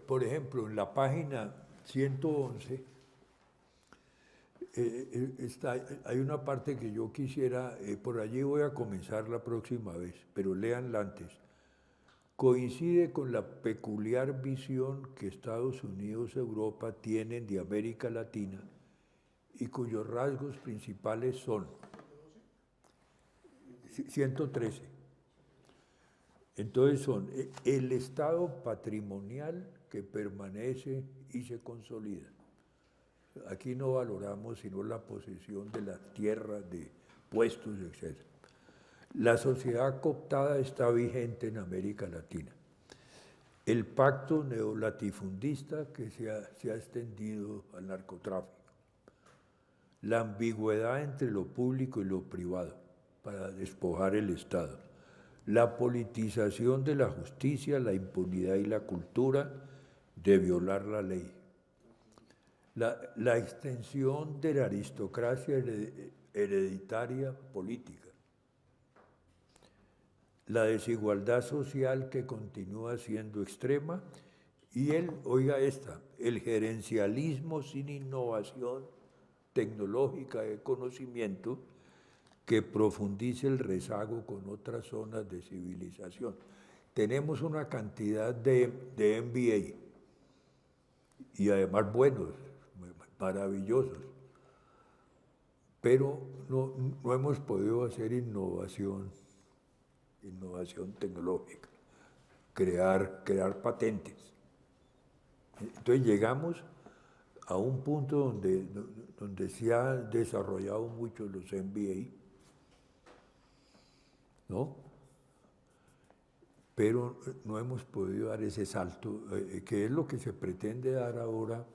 por ejemplo, en la página 111, hay una parte que yo quisiera, por allí voy a comenzar la próxima vez, pero léanla antes. Coincide con la peculiar visión que Estados Unidos y Europa tienen de América Latina y cuyos rasgos principales son 113. Entonces son el estado patrimonial que permanece y se consolida. Aquí no valoramos sino la posesión de las tierras, de puestos, etc. La sociedad cooptada está vigente en América Latina. El pacto neolatifundista que se ha extendido al narcotráfico. La ambigüedad entre lo público y lo privado para despojar el Estado. La politización de la justicia, la impunidad y la cultura de violar la ley. La extensión de la aristocracia hereditaria política. La desigualdad social que continúa siendo extrema y el gerencialismo sin innovación tecnológica de conocimiento que profundice el rezago con otras zonas de civilización. tenemos una cantidad de MBA, y además buenos, maravillosos, pero no hemos podido hacer innovación tecnológica, crear patentes. Entonces llegamos a un punto donde se ha desarrollado mucho los MBA, ¿no? Pero no hemos podido dar ese salto, que es lo que se pretende dar ahora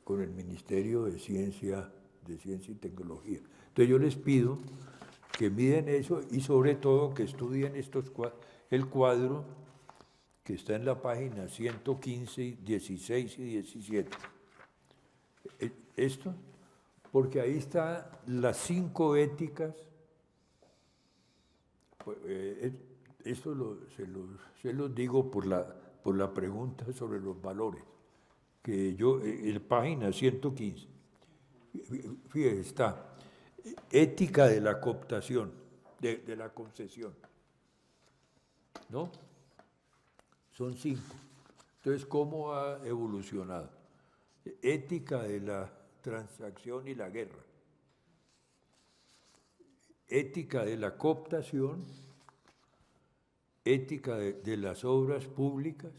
con el Ministerio de Ciencia y Tecnología. Entonces yo les pido que miden eso y sobre todo que estudien el cuadro que está en la página 115, 16 y 17. Esto, porque ahí están las 5 éticas. Esto se los digo por la pregunta sobre los valores, que yo, en página 115, fíjese, está ética de la cooptación, de la concesión, ¿no? Son 5. Entonces, ¿cómo ha evolucionado? Ética de la transacción y la guerra, ética de la cooptación, ética de las obras públicas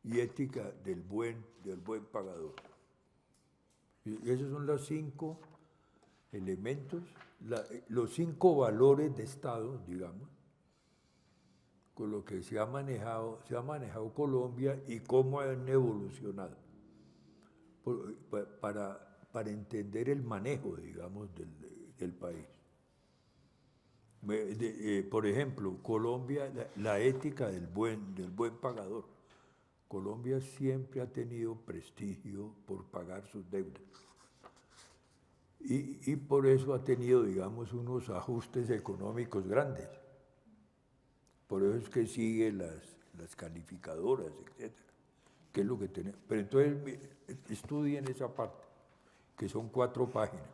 y ética del buen pagador. Y esos son los 5 elementos, los 5 valores de Estado, digamos, con lo que se ha manejado Colombia y cómo han evolucionado, para entender el manejo, digamos, del país. Por ejemplo, Colombia, la ética del buen pagador. Colombia siempre ha tenido prestigio por pagar sus deudas. Y por eso ha tenido, digamos, unos ajustes económicos grandes. Por eso es que sigue las calificadoras, etc. ¿Qué es lo que tenemos? Pero entonces estudien esa parte, que son 4 páginas.